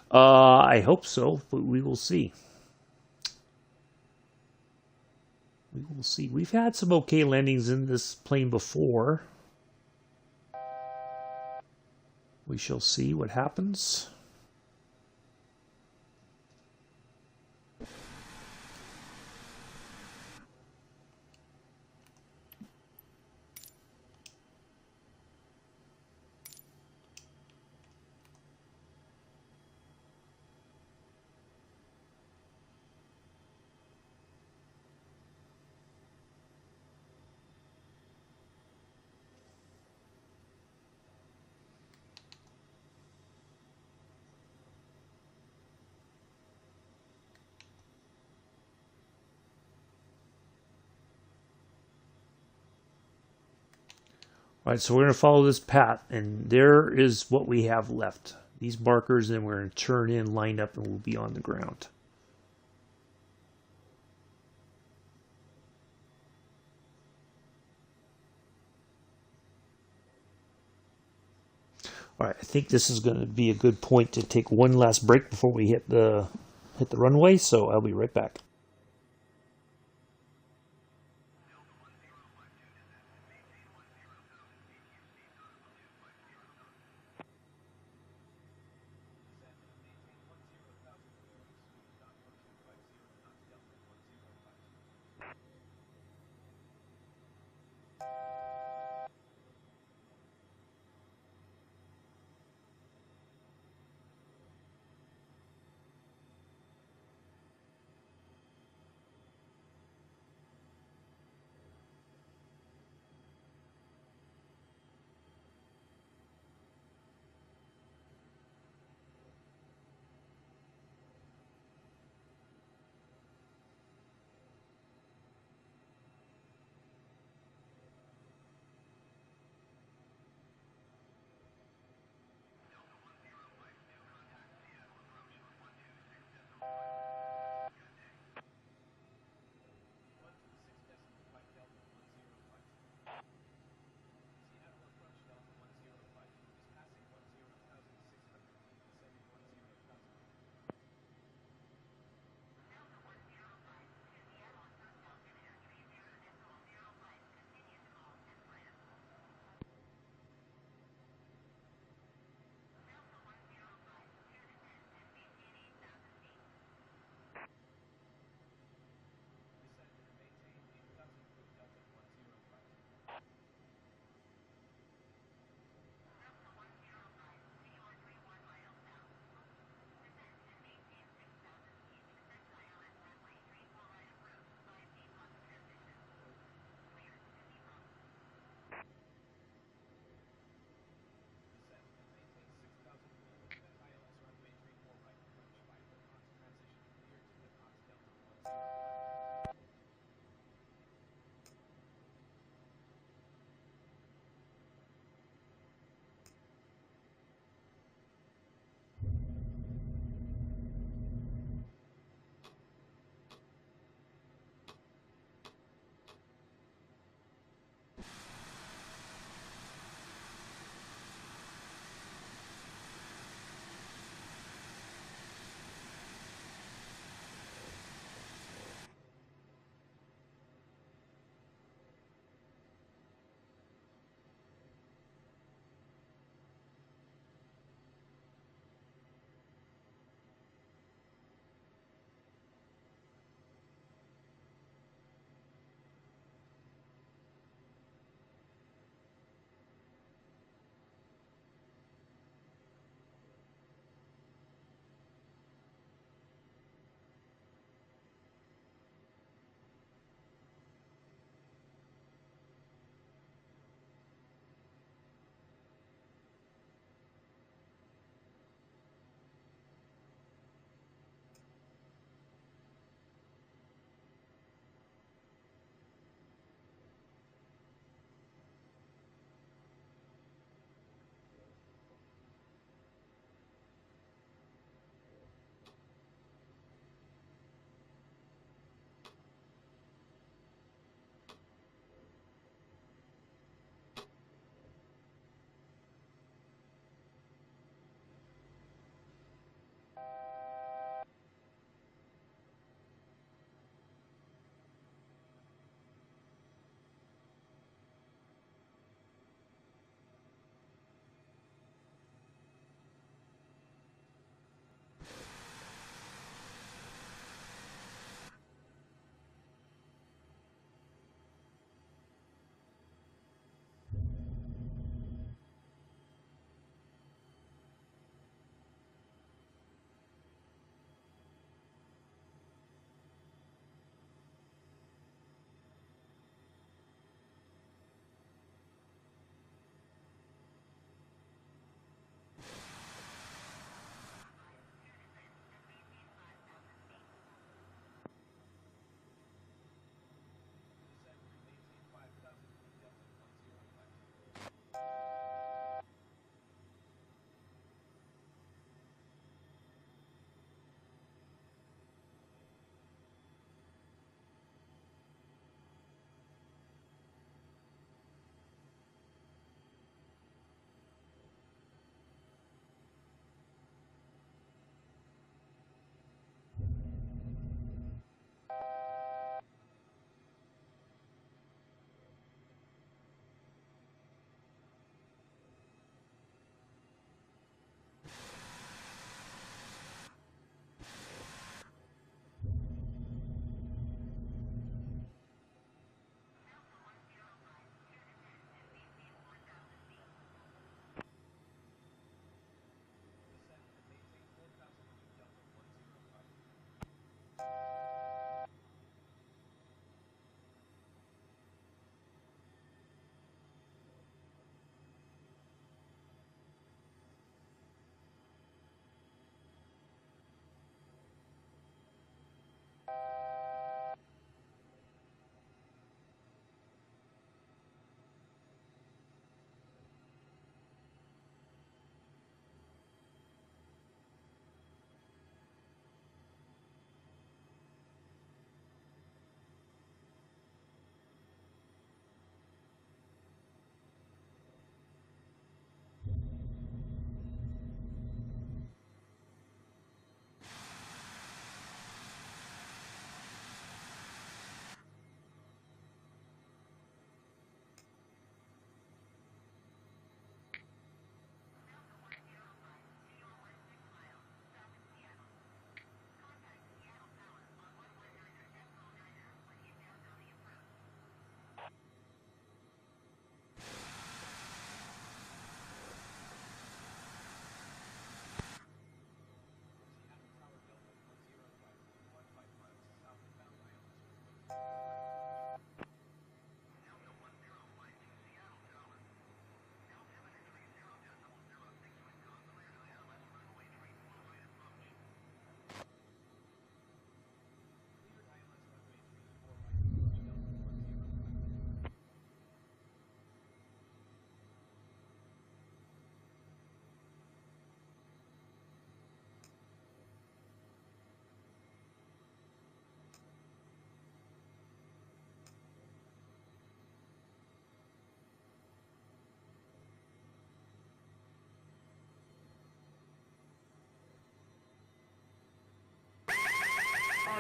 I hope so, but we will see. We will see. We've had some okay landings in this plane before. We shall see what happens. All right, so we're going to follow this path, and there is what we have left. These markers, and we're going to turn in, line up, and we'll be on the ground. All right, I think this is going to be a good point to take one last break before we hit the runway, so I'll be right back.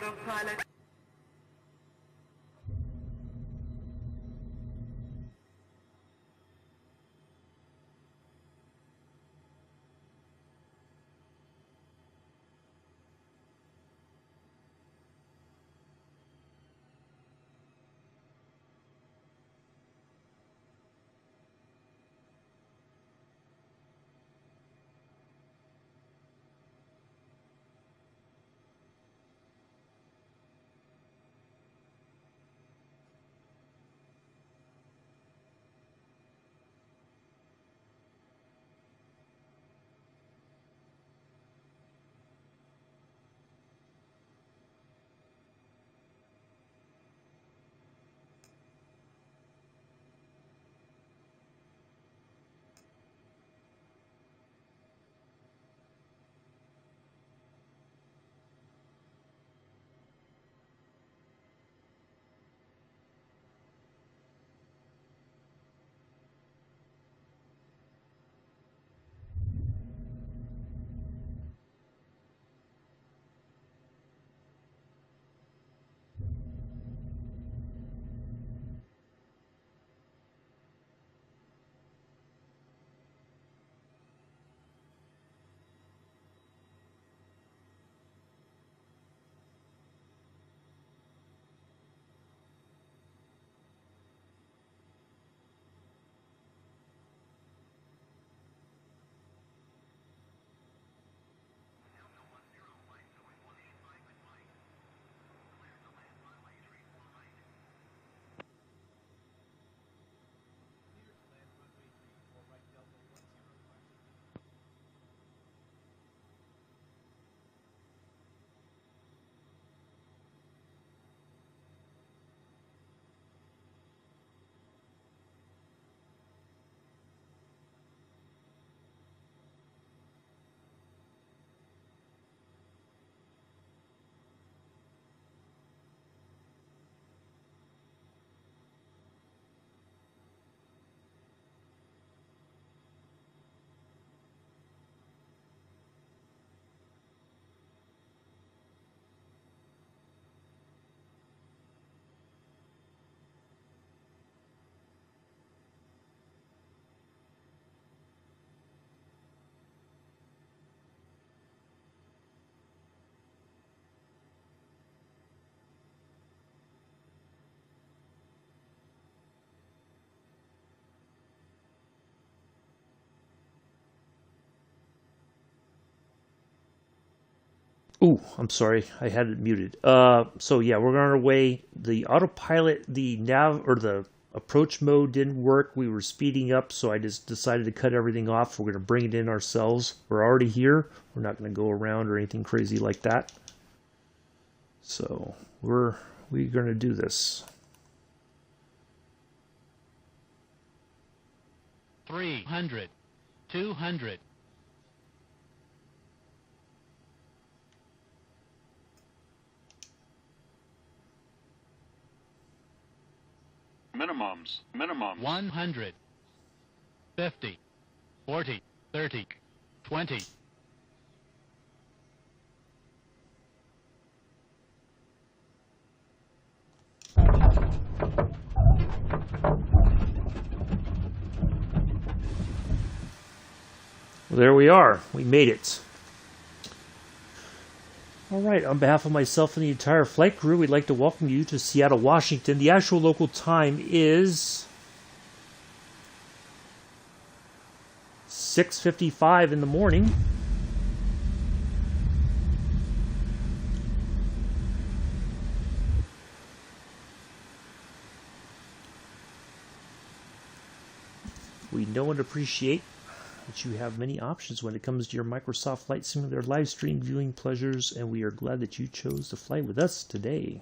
autopilot. Ooh, I'm sorry, I had it muted. So yeah, we're on our way. The autopilot, the nav or the approach mode didn't work. We were speeding up, so I just decided to cut everything off. We're going to bring it in ourselves. We're already here. We're not going to go around or anything crazy like that. So we're going to do this. 300, 200. Minimums. 100, 50, 40, 30, 20. Well, there we are. We made it. All right, on behalf of myself and the entire flight crew, we'd like to welcome you to Seattle, Washington. The actual local time is 6:55 in the morning. We know and appreciate that you have many options when it comes to your Microsoft Flight Simulator live stream viewing pleasures, and we are glad that you chose to fly with us today.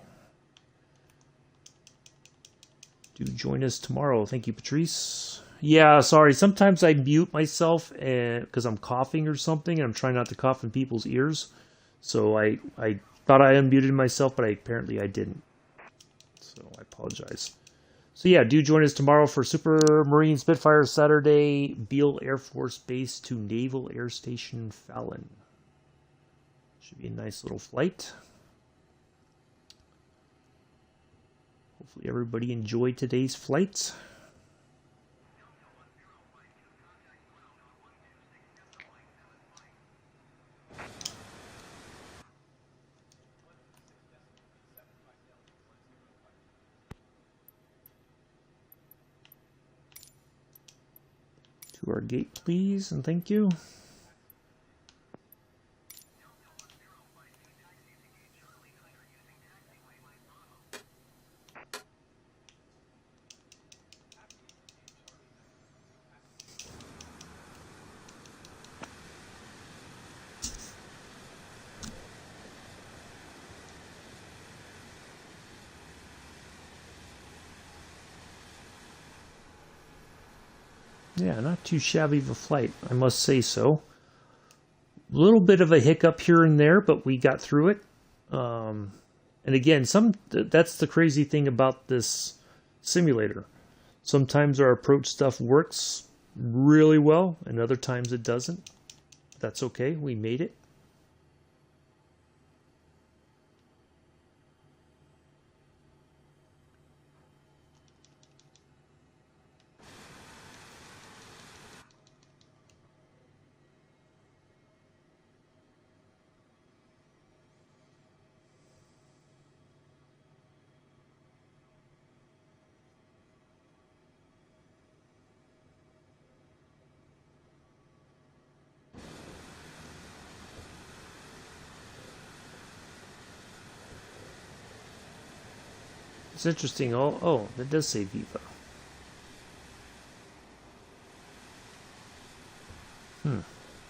Do join us tomorrow. Thank you, Patrice. Yeah, sorry. Sometimes I mute myself because I'm coughing or something, and I'm trying not to cough in people's ears. So I thought I unmuted myself, but apparently I didn't. So I apologize. So yeah, do join us tomorrow for Super Marine Spitfire Saturday, Beale Air Force Base to Naval Air Station Fallon. Should be a nice little flight. Hopefully everybody enjoyed today's flights. To our gate, please, and thank you. Yeah, not too shabby of a flight, I must say so. A little bit of a hiccup here and there, but we got through it. And again, that's the crazy thing about this simulator. Sometimes our approach stuff works really well, and other times it doesn't. That's okay, we made it. It's interesting. Oh, that does say Viva.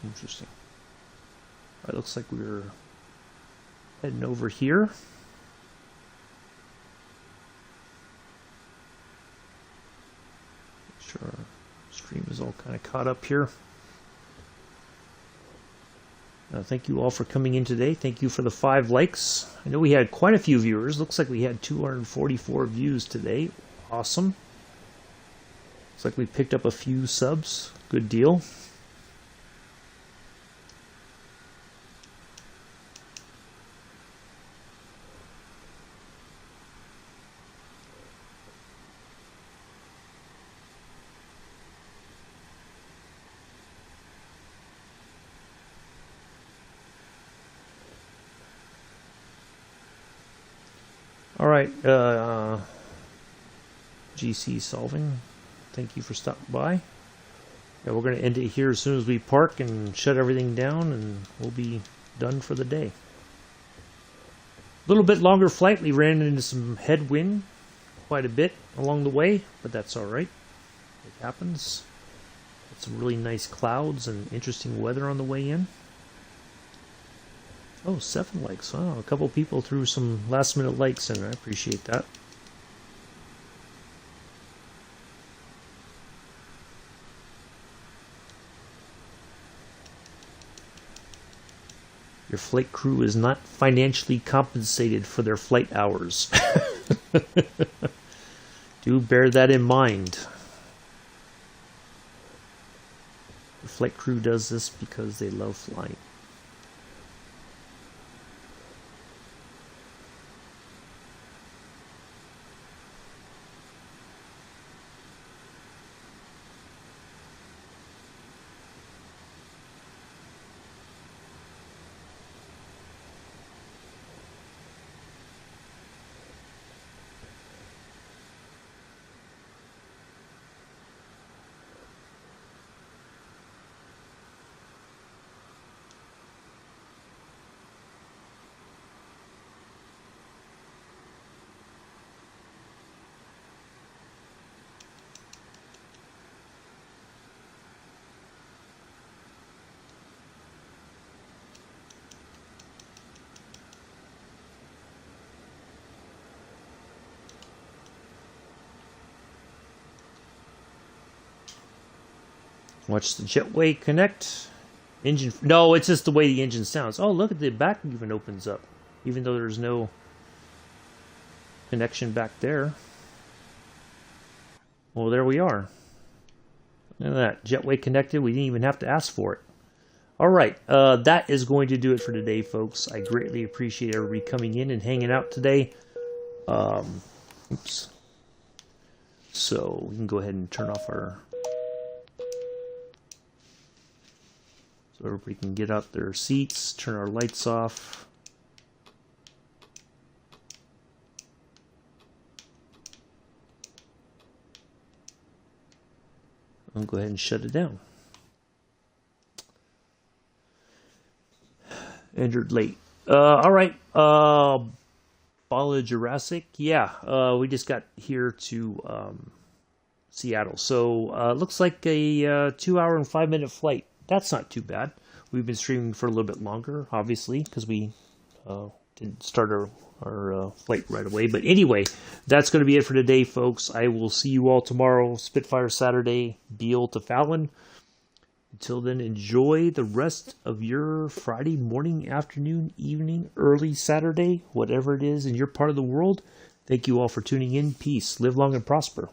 Interesting. All right, looks like we're heading over here. Make sure our stream is all kind of caught up here. Thank you all for coming in today. Thank you for the 5 likes. I know we had quite a few viewers. Looks like we had 244 views today. Awesome. Looks like we picked up a few subs. Good deal. All right, GC Solving, thank you for stopping by. Yeah, we're going to end it here as soon as we park and shut everything down, and we'll be done for the day. A little bit longer flight. We ran into some headwind quite a bit along the way, but that's all right. It happens. Had some really nice clouds and interesting weather on the way in. Oh, 7 likes. Wow, a couple people threw some last minute likes in. I appreciate that. Your flight crew is not financially compensated for their flight hours. Do bear that in mind. The flight crew does this because they love flying. Watch the jetway connect. Engine. No, it's just the way the engine sounds. Oh, look at the back even opens up, even though there's no connection back there. Well, there we are. Look at that. Jetway connected. We didn't even have to ask for it. All right. That is going to do it for today, folks. I greatly appreciate everybody coming in and hanging out today. Oops. So we can go ahead and turn off our, so everybody can get out their seats, turn our lights off. I'll go ahead and shut it down. Entered late. All right. Bala Jurassic. Yeah, we just got here to Seattle. So looks like a 2 hour and 5 minute flight. That's not too bad. We've been streaming for a little bit longer, obviously, because we didn't start our flight right away. But anyway, that's going to be it for today, folks. I will see you all tomorrow. Spitfire Saturday, Beale to Fallon. Until then, enjoy the rest of your Friday morning, afternoon, evening, early Saturday, whatever it is in your part of the world. Thank you all for tuning in. Peace. Live long and prosper.